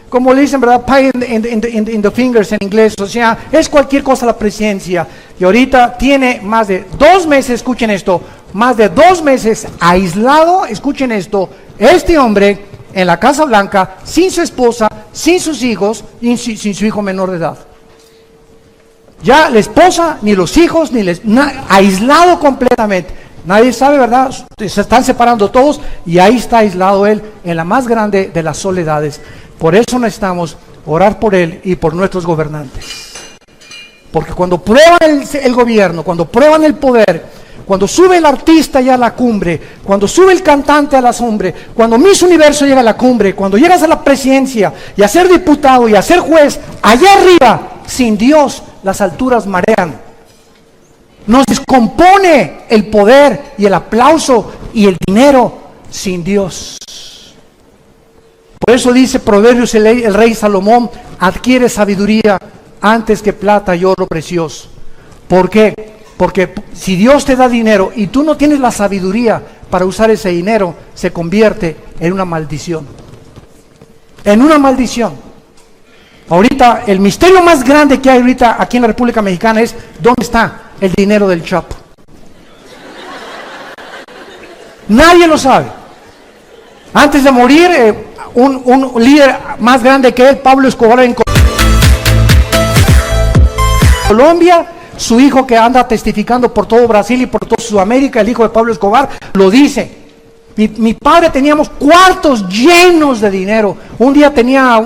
como le dicen, ¿verdad? Pie in the fingers en inglés, o sea, es cualquier cosa la presidencia. Y ahorita tiene más de 2 meses, escuchen esto, más de 2 meses aislado, escuchen esto, este hombre en la Casa Blanca, sin su esposa, sin sus hijos y sin su hijo menor de edad. Ya la esposa, ni los hijos, aislado completamente. Nadie sabe, ¿verdad? Se están separando todos y ahí está aislado él en la más grande de las soledades. Por eso necesitamos orar por él y por nuestros gobernantes. Porque cuando prueban el gobierno, cuando prueban el poder, cuando sube el artista ya a la cumbre, cuando sube el cantante a la cumbre, cuando Miss Universo llega a la cumbre, cuando llegas a la presidencia y a ser diputado y a ser juez, allá arriba, sin Dios, las alturas marean. Nos descompone el poder y el aplauso y el dinero sin Dios. Por eso dice Proverbios el rey Salomón, adquiere sabiduría antes que plata y oro precioso. ¿Por qué? Porque si Dios te da dinero y tú no tienes la sabiduría para usar ese dinero, se convierte en una maldición. En una maldición. Ahorita, el misterio más grande que hay ahorita aquí en la República Mexicana es ¿dónde está el dinero del Chapo? Nadie lo sabe. Antes de morir, un líder más grande que él, Pablo Escobar, en Colombia, su hijo que anda testificando por todo Brasil y por toda Sudamérica, el hijo de Pablo Escobar, lo dice. Mi padre teníamos cuartos llenos de dinero. Un día tenía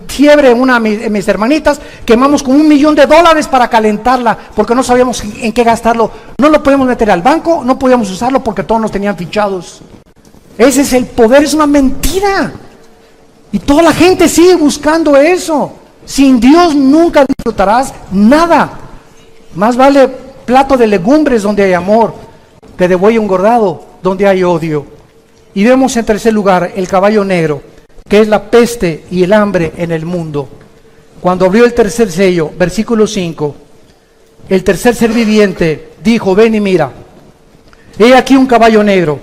fiebre una de mis hermanitas, quemamos con $1 millón para calentarla, porque no sabíamos en qué gastarlo. No lo podíamos meter al banco, no podíamos usarlo porque todos nos tenían fichados. Ese es el poder, es una mentira. Y toda la gente sigue buscando eso. Sin Dios nunca disfrutarás nada. Más vale plato de legumbres donde hay amor, que de buey engordado donde hay odio. Y vemos en tercer lugar el caballo negro, que es la peste y el hambre en el mundo. Cuando abrió el tercer sello, versículo 5, el tercer ser viviente dijo, ven y mira, he aquí un caballo negro,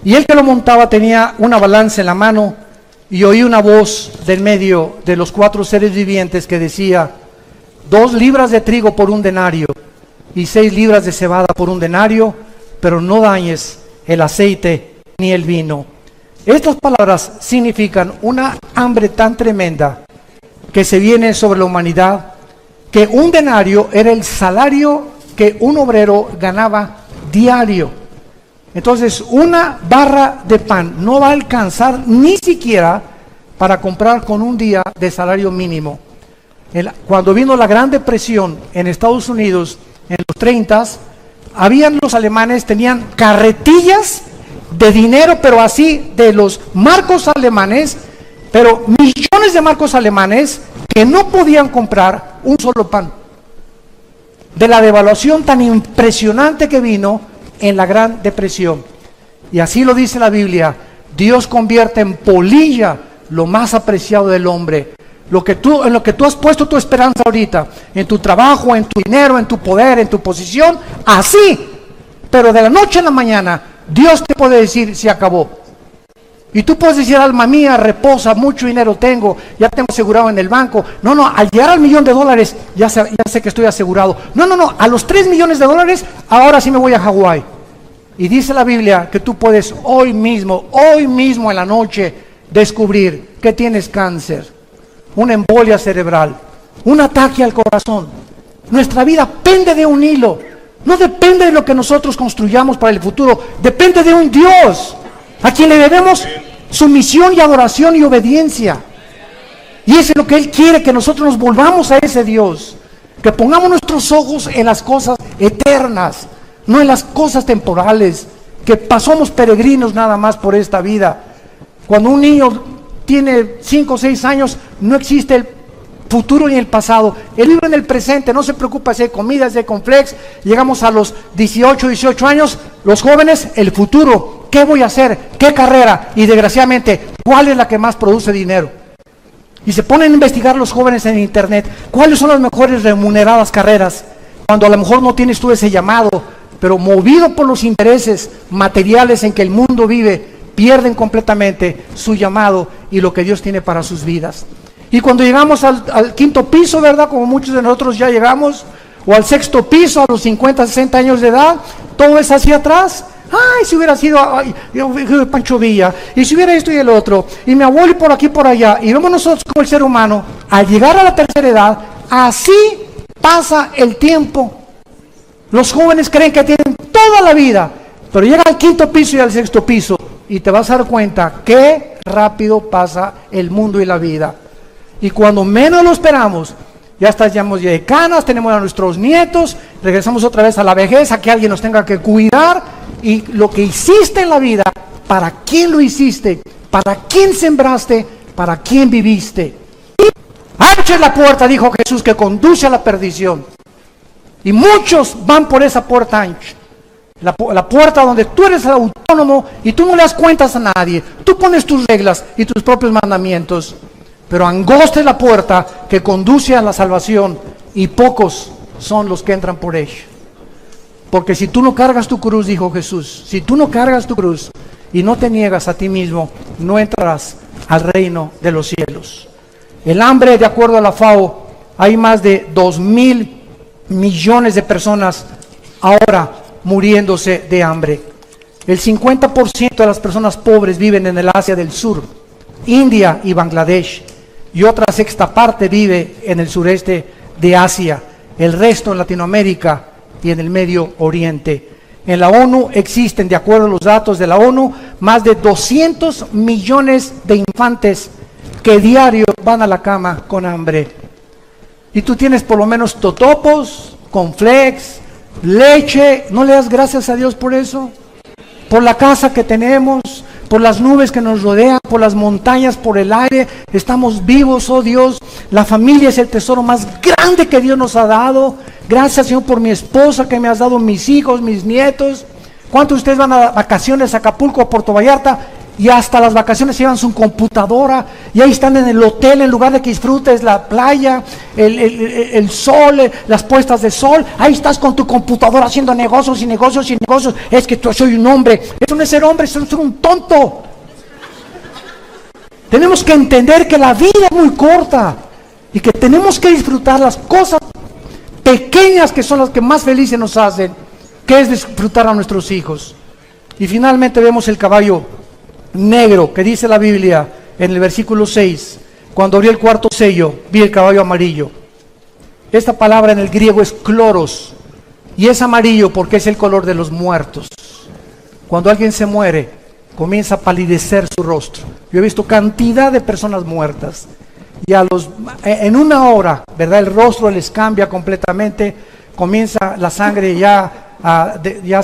y el que lo montaba tenía una balanza en la mano, y oí una voz del medio de los 4 seres vivientes que decía, 2 libras de trigo por 1 denario, y 6 libras de cebada por 1 denario, pero no dañes el aceite ni el vino. Estas palabras significan una hambre tan tremenda que se viene sobre la humanidad, que 1 denario era el salario que un obrero ganaba diario. Entonces, una barra de pan no va a alcanzar ni siquiera para comprar con un día de salario mínimo. Cuando vino la Gran Depresión en Estados Unidos, en los 30s, habían los alemanes, tenían carretillas de dinero, pero así, de los marcos alemanes, pero millones de marcos alemanes que no podían comprar un solo pan. De la devaluación tan impresionante que vino en la Gran Depresión. Y así lo dice la Biblia, Dios convierte en polilla lo más apreciado del hombre. En lo que tú has puesto tu esperanza ahorita, en tu trabajo, en tu dinero, en tu poder, en tu posición, así, pero de la noche a la mañana, Dios te puede decir, se acabó. Y tú puedes decir, alma mía, reposa, mucho dinero tengo, ya tengo asegurado en el banco. No, al llegar al $1 millón, ya sé que estoy asegurado. No, a los $3 millones, ahora sí me voy a Hawái. Y dice la Biblia que tú puedes hoy mismo en la noche, descubrir que tienes cáncer, una embolia cerebral, un ataque al corazón. Nuestra vida pende de un hilo. No depende de lo que nosotros construyamos para el futuro, depende de un Dios a quien le debemos sumisión y adoración y obediencia. Y eso es lo que Él quiere, que nosotros nos volvamos a ese Dios, que pongamos nuestros ojos en las cosas eternas, no en las cosas temporales, que pasamos peregrinos nada más por esta vida. Cuando un niño tiene 5 o 6 años, no existe el futuro ni el pasado, él vive en el presente, no se preocupa si hay comida, si hay cornflakes. Llegamos a los 18 años, los jóvenes, el futuro, ¿qué voy a hacer? ¿Qué carrera? Y desgraciadamente, ¿cuál es la que más produce dinero? Y se ponen a investigar los jóvenes en internet, ¿cuáles son las mejores remuneradas carreras? Cuando a lo mejor no tienes tú ese llamado, pero movido por los intereses materiales en que el mundo vive, pierden completamente su llamado y lo que Dios tiene para sus vidas. Y cuando llegamos al 5.º piso, ¿verdad? Como muchos de nosotros ya llegamos, o al 6.º piso, a los 50, 60 años de edad, todo es hacia atrás. Ay, si hubiera sido Pancho Villa, y si hubiera esto y el otro, y mi abuelo y por aquí por allá, y vemos nosotros como el ser humano, al llegar a la tercera edad, así pasa el tiempo. Los jóvenes creen que tienen toda la vida, pero llega al 5.º piso y al 6.º piso, y te vas a dar cuenta qué rápido pasa el mundo y la vida. Y cuando menos lo esperamos, ya estamos ya de canas, tenemos a nuestros nietos, regresamos otra vez a la vejez, a que alguien nos tenga que cuidar, y lo que hiciste en la vida, ¿para quién lo hiciste? ¿Para quién sembraste? ¿Para quién viviste? Ancha es la puerta, dijo Jesús, que conduce a la perdición, y muchos van por esa puerta ancha. La puerta donde tú eres el autónomo y tú no le das cuentas a nadie. Tú pones tus reglas y tus propios mandamientos. Pero angosta es la puerta que conduce a la salvación, y pocos son los que entran por ella. Porque si tú no cargas tu cruz, dijo Jesús, si tú no cargas tu cruz y no te niegas a ti mismo, no entrarás al reino de los cielos. El hambre, de acuerdo a la FAO, hay más de 2,000 millones de personas ahora muriéndose de hambre. El 50% de las personas pobres viven en el Asia del Sur, India y Bangladesh, y otra sexta parte vive en el sureste de Asia, el resto en Latinoamérica y en el Medio Oriente. En la ONU existen, de acuerdo a los datos de la ONU, más de 200 millones de infantes que diario van a la cama con hambre. Y tú tienes por lo menos totopos, cornflakes, leche. ¿No le das gracias a Dios por eso? Por la casa que tenemos, por las nubes que nos rodean, por las montañas, por el aire. Estamos vivos, oh Dios. La familia es el tesoro más grande que Dios nos ha dado. Gracias, Señor, por mi esposa que me has dado, mis hijos, mis nietos. ¿Cuántos de ustedes van a vacaciones a Acapulco, a Puerto Vallarta? Y hasta las vacaciones llevan su computadora y ahí están en el hotel, en lugar de que disfrutes la playa, el sol, las puestas de sol. Ahí estás con tu computadora haciendo negocios y negocios y negocios. Es que yo soy un hombre. Eso no es ser hombre, eso es ser un tonto. Tenemos que entender que la vida es muy corta y que tenemos que disfrutar las cosas pequeñas que son las que más felices nos hacen, que es disfrutar a nuestros hijos. Y finalmente vemos el caballo negro, que dice la Biblia en el versículo 6, cuando abrió el cuarto sello, vi el caballo amarillo. Esta palabra en el griego es kloros, y es amarillo porque es el color de los muertos. Cuando alguien se muere, comienza a palidecer su rostro. Yo he visto cantidad de personas muertas, y en una hora, ¿verdad?, el rostro les cambia completamente, comienza la sangre ya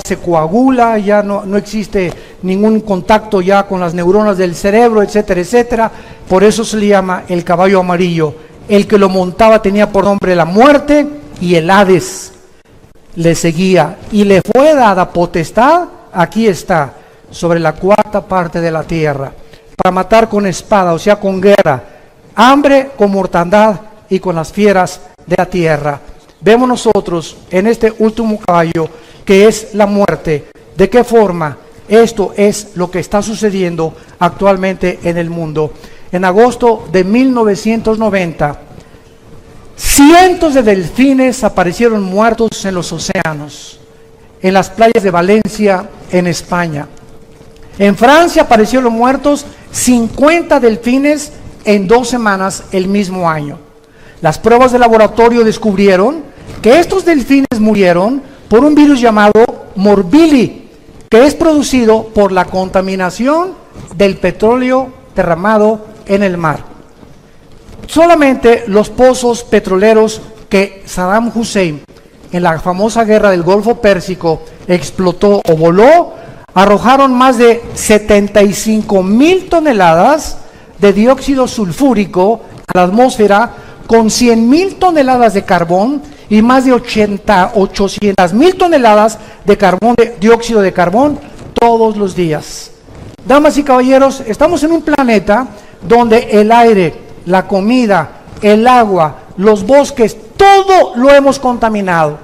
se coagula, ya no existe ningún contacto ya con las neuronas del cerebro, etcétera, etcétera. Por eso se le llama el caballo amarillo. El que lo montaba tenía por nombre la muerte, y el Hades le seguía, y le fue dada potestad, aquí está, sobre la cuarta parte de la tierra, para matar con espada, o sea, con guerra, hambre, con mortandad y con las fieras de la tierra. Vemos nosotros en este último caballo que es la muerte. ¿De qué forma? Esto es lo que está sucediendo actualmente en el mundo. En agosto de 1990, cientos de delfines aparecieron muertos en los océanos, en las playas de Valencia, en España. En Francia aparecieron muertos 50 delfines en 2 semanas el mismo año. Las pruebas de laboratorio descubrieron que estos delfines murieron por un virus llamado Morbilli, que es producido por la contaminación del petróleo derramado en el mar. Solamente los pozos petroleros que Saddam Hussein, en la famosa guerra del Golfo Pérsico, explotó o voló, arrojaron más de 75,000 toneladas de dióxido sulfúrico a la atmósfera, con 100,000 toneladas de carbón y más de 800,000 toneladas de carbón, de dióxido de carbón, todos los días. Damas y caballeros, estamos en un planeta donde el aire, la comida, el agua, los bosques, todo lo hemos contaminado.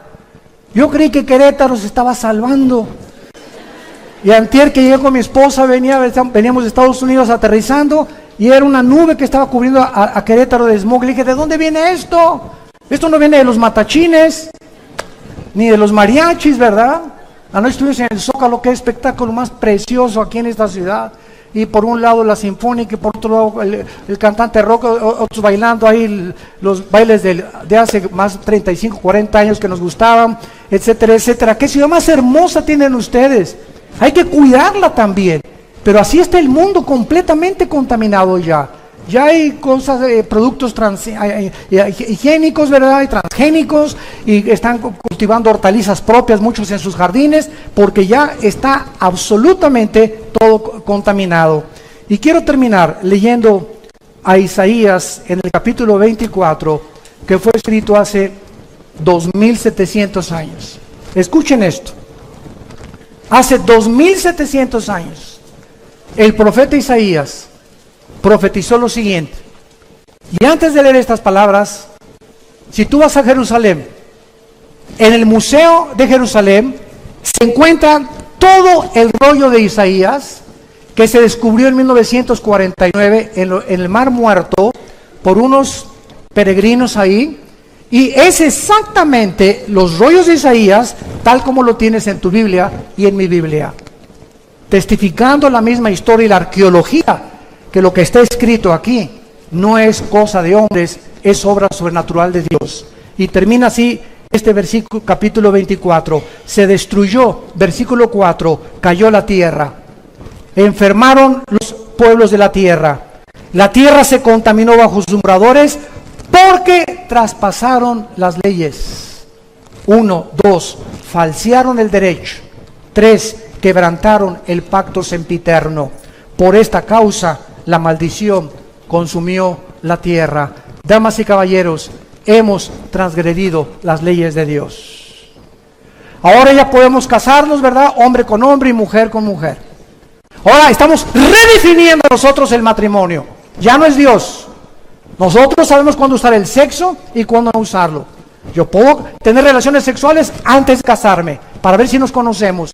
Yo creí que Querétaro se estaba salvando. Y antier que llegué con mi esposa, veníamos de Estados Unidos aterrizando, y era una nube que estaba cubriendo a Querétaro de smog. Le dije, ¿de dónde viene esto? Esto no viene de los matachines, ni de los mariachis, ¿verdad? Anoche estuvimos en el Zócalo, que es espectáculo más precioso aquí en esta ciudad. Y por un lado la sinfónica, y por otro lado el cantante rock, otros bailando ahí los bailes de hace más de 35, 40 años que nos gustaban, etcétera, etcétera. ¿Qué ciudad más hermosa tienen ustedes? Hay que cuidarla también. Pero así está el mundo completamente contaminado ya. Ya hay cosas, productos higiénicos, ¿verdad? Y transgénicos, y están cultivando hortalizas propias, muchos en sus jardines, porque ya está absolutamente todo contaminado. Y quiero terminar leyendo a Isaías en el capítulo 24, que fue escrito hace 2700 años. Escuchen esto. Hace 2700 años, el profeta Isaías profetizó lo siguiente. Y antes de leer estas palabras, si tú vas a Jerusalén, en el Museo de Jerusalén se encuentra todo el rollo de Isaías que se descubrió en 1949 en el Mar Muerto por unos peregrinos ahí, y es exactamente los rollos de Isaías tal como lo tienes en tu Biblia y en mi Biblia, testificando la misma historia y la arqueología, que lo que está escrito aquí no es cosa de hombres, es obra sobrenatural de Dios. Y termina así este versículo, capítulo 24. Se destruyó, versículo 4, cayó la tierra, enfermaron los pueblos de la tierra se contaminó bajo sus moradores, porque traspasaron las leyes. 1, 2, falsearon el derecho. 3, quebrantaron el pacto sempiterno. Por esta causa la maldición consumió la tierra. Damas y caballeros, hemos transgredido las leyes de Dios. Ahora ya podemos casarnos, ¿verdad? Hombre con hombre y mujer con mujer. Ahora estamos redefiniendo nosotros el matrimonio. Ya no es Dios. Nosotros sabemos cuándo usar el sexo y cuándo no usarlo. Yo puedo tener relaciones sexuales antes de casarme, para ver si nos conocemos.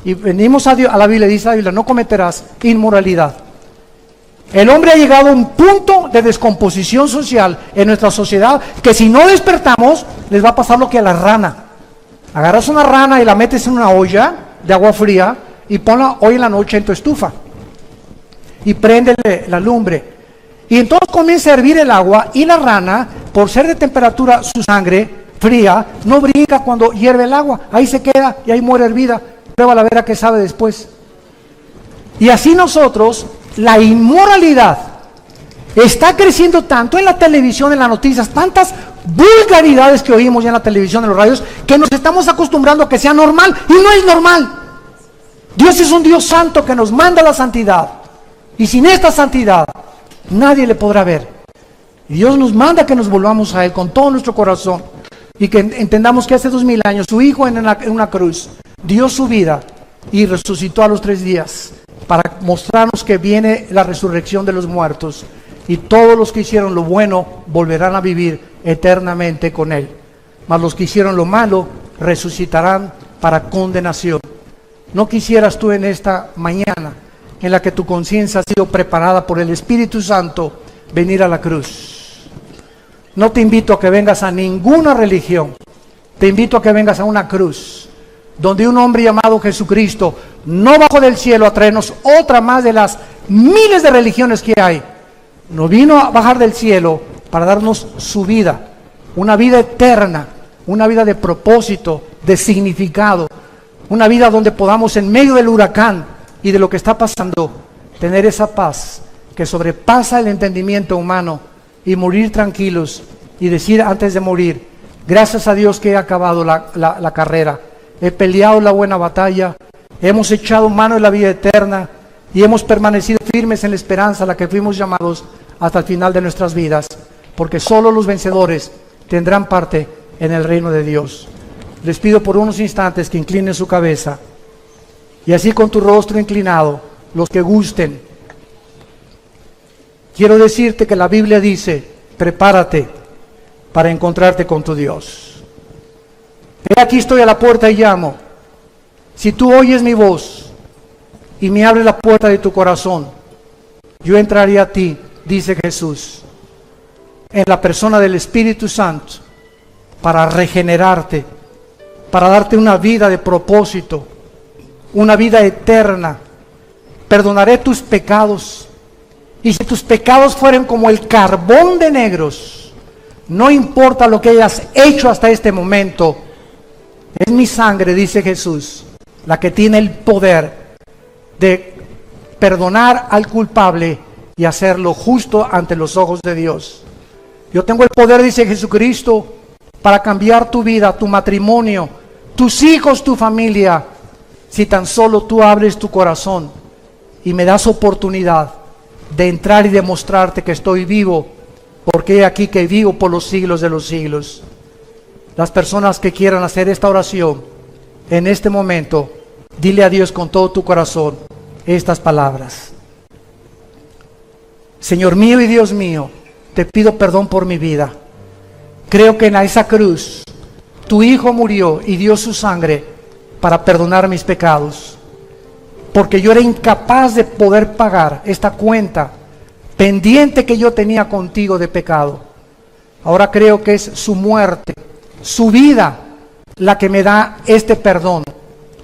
Y venimos a la Biblia, dice la Biblia, no cometerás inmoralidad. El hombre ha llegado a un punto de descomposición social en nuestra sociedad, que si no despertamos, les va a pasar lo que a la rana. Agarras una rana y la metes en una olla de agua fría y ponla hoy en la noche en tu estufa. Y préndele la lumbre. Y entonces comienza a hervir el agua, y la rana, por ser de temperatura su sangre fría, no brinca cuando hierve el agua. Ahí se queda y ahí muere hervida. Pruébala a ver a qué sabe después. Y así nosotros, la inmoralidad está creciendo tanto en la televisión, en las noticias, tantas vulgaridades que oímos ya en la televisión, en los radios, que nos estamos acostumbrando a que sea normal, y no es normal. Dios es un Dios santo que nos manda la santidad, y sin esta santidad nadie le podrá ver. Y Dios nos manda que nos volvamos a Él con todo nuestro corazón, y que entendamos que hace 2000 años su Hijo en una cruz dio su vida y resucitó a los 3 días para mostrarnos que viene la resurrección de los muertos, y todos los que hicieron lo bueno volverán a vivir eternamente con Él, mas los que hicieron lo malo resucitarán para condenación. ¿No quisieras tú en esta mañana, en la que tu conciencia ha sido preparada por el Espíritu Santo, venir a la cruz? No te invito a que vengas a ninguna religión, te invito a que vengas a una cruz, donde un hombre llamado Jesucristo no bajó del cielo a traernos otra más de las miles de religiones que hay. No vino a bajar del cielo para darnos su vida, una vida eterna, una vida de propósito, de significado, una vida donde podamos, en medio del huracán y de lo que está pasando, tener esa paz que sobrepasa el entendimiento humano, y morir tranquilos y decir antes de morir: gracias a Dios que he acabado la carrera, he peleado la buena batalla, hemos echado mano de la vida eterna y hemos permanecido firmes en la esperanza a la que fuimos llamados hasta el final de nuestras vidas, porque solo los vencedores tendrán parte en el reino de Dios. Les pido por unos instantes que inclinen su cabeza, y así con tu rostro inclinado, los que gusten, quiero decirte que la Biblia dice: prepárate para encontrarte con tu Dios. He aquí estoy a la puerta y llamo. Si tú oyes mi voz y me abres la puerta de tu corazón, yo entraré a ti, dice Jesús, en la persona del Espíritu Santo, para regenerarte, para darte una vida de propósito, una vida eterna. Perdonaré tus pecados, y si tus pecados fueren como el carbón de negros, no importa lo que hayas hecho hasta este momento, es mi sangre, dice Jesús, la que tiene el poder de perdonar al culpable y hacerlo justo ante los ojos de Dios. Yo tengo el poder, dice Jesucristo, para cambiar tu vida, tu matrimonio, tus hijos, tu familia, si tan solo tú abres tu corazón y me das oportunidad de entrar y demostrarte que estoy vivo, porque he aquí que vivo por los siglos de los siglos. Las personas que quieran hacer esta oración, en este momento, dile a Dios con todo tu corazón estas palabras. Señor mío y Dios mío, te pido perdón por mi vida. Creo que en esa cruz tu Hijo murió y dio su sangre para perdonar mis pecados, porque yo era incapaz de poder pagar esta cuenta pendiente que yo tenía contigo de pecado. Ahora creo que es su muerte, su vida, la que me da este perdón,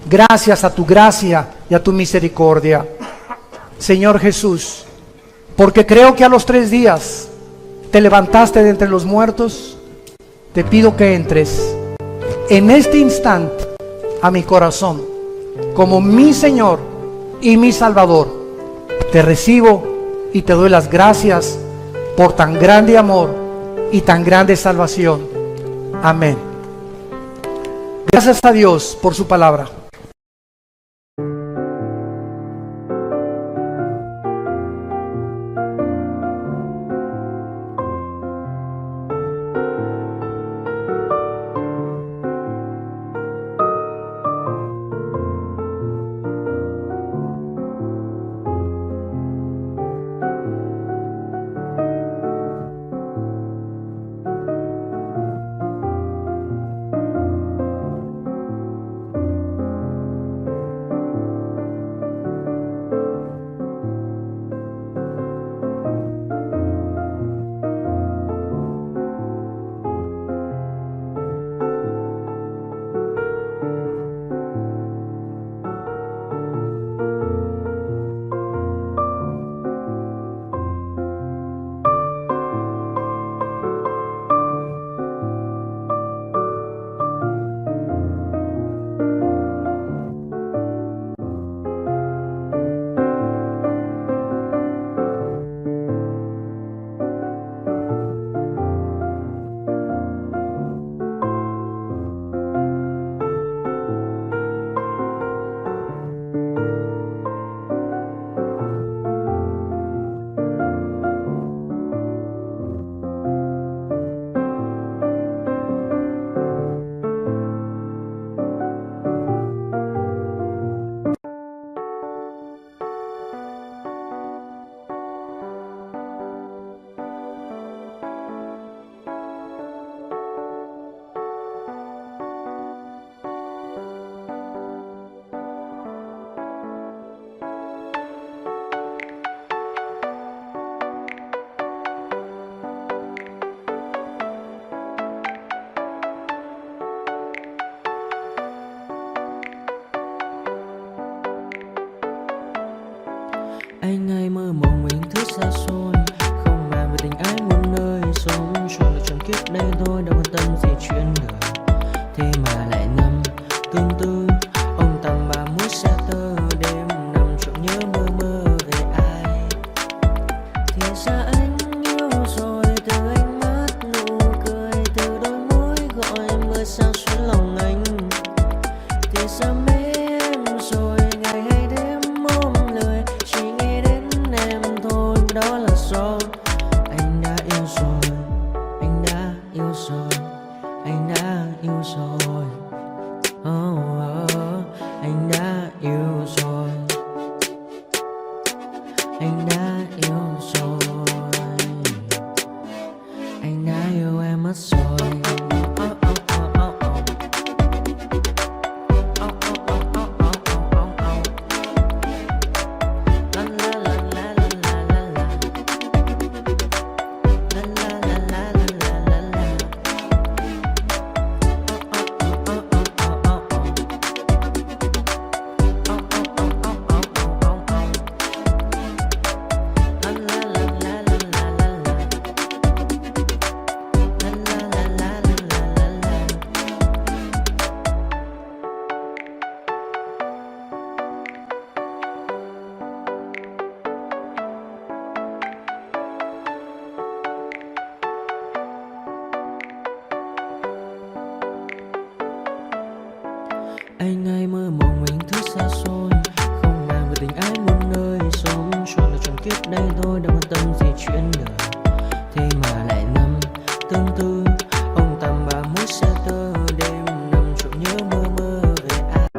gracias a tu gracia y a tu misericordia. Señor Jesús, porque creo que a los 3 días te levantaste de entre los muertos, te pido que entres en este instante a mi corazón como mi Señor y mi Salvador. Te recibo y te doy las gracias por tan grande amor y tan grande salvación. Amén. Gracias a Dios por su palabra. Anh hay mơ mộng mình thứ xa xôi, không màng về tình ái muôn nơi, sống trôi là trọn kiếp đây thôi, đâu quan tâm gì chuyện đời. Thế mà lại nằm tương tư, ông tầm 30 xe tơ, đêm nằm trộm nhớ mơ mơ về ai. Thì ra anh yêu rồi, từ ánh mắt nụ cười, từ đôi môi gọi mưa sao xuyến lòng anh. Thì ra mê em rồi, ngày hay đêm ôm lời, chỉ nghĩ đến em thôi, đó là do anh đã yêu rồi, anh đã yêu rồi, anh đã yêu rồi. Oh, oh. Anh ai mơ mộng mình thứ xa xôi, không màng về tình ái muôn nơi. Sống suốt là trọn kiếp đây thôi, đâu quan tâm gì chuyện đời. Thế mà lại nằm tương tư, ông tầm bà mút xe tơ. Đêm nằm trộm nhớ mơ mơ về ai.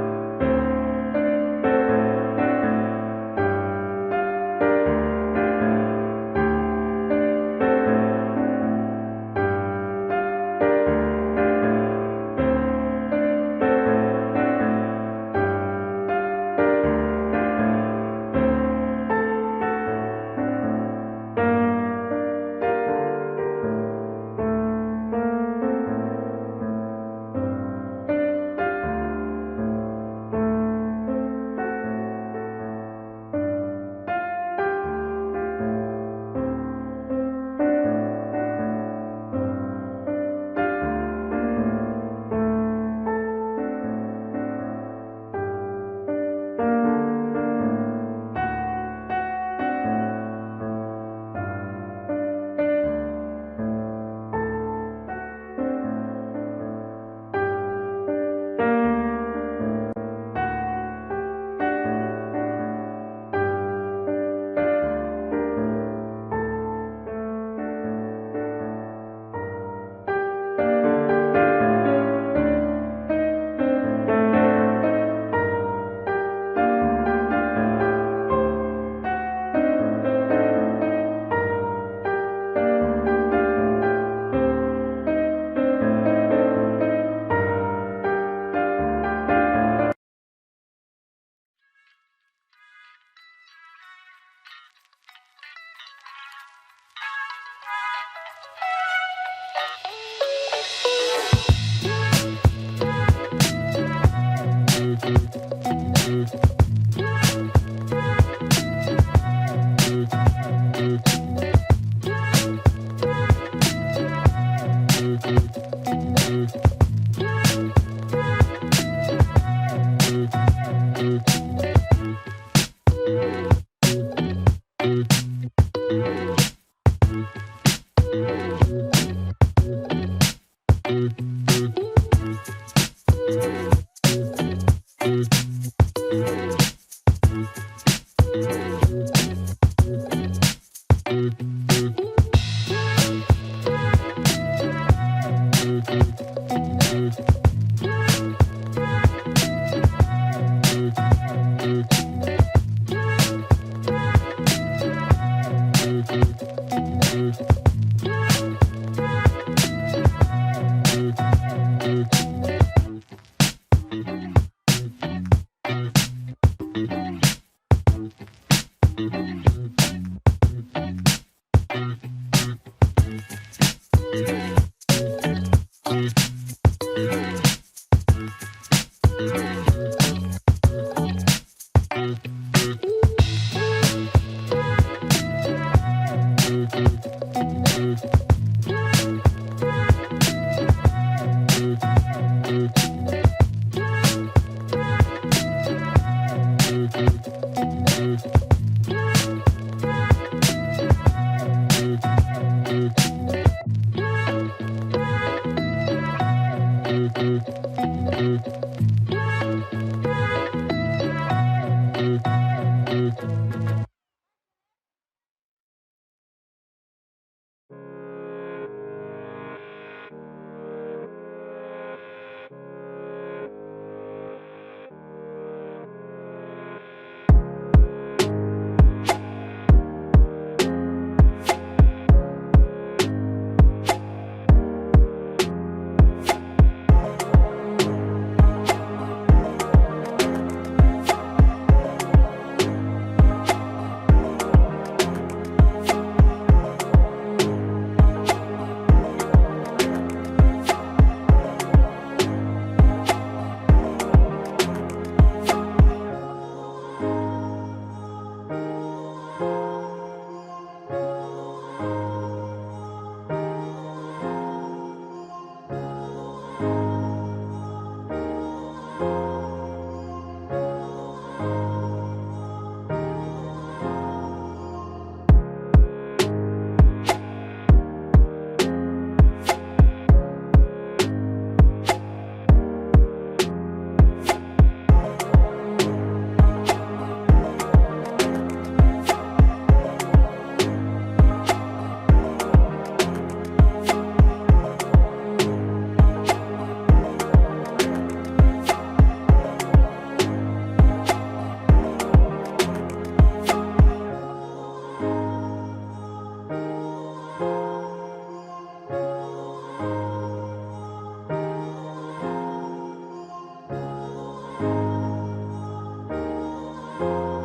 đời.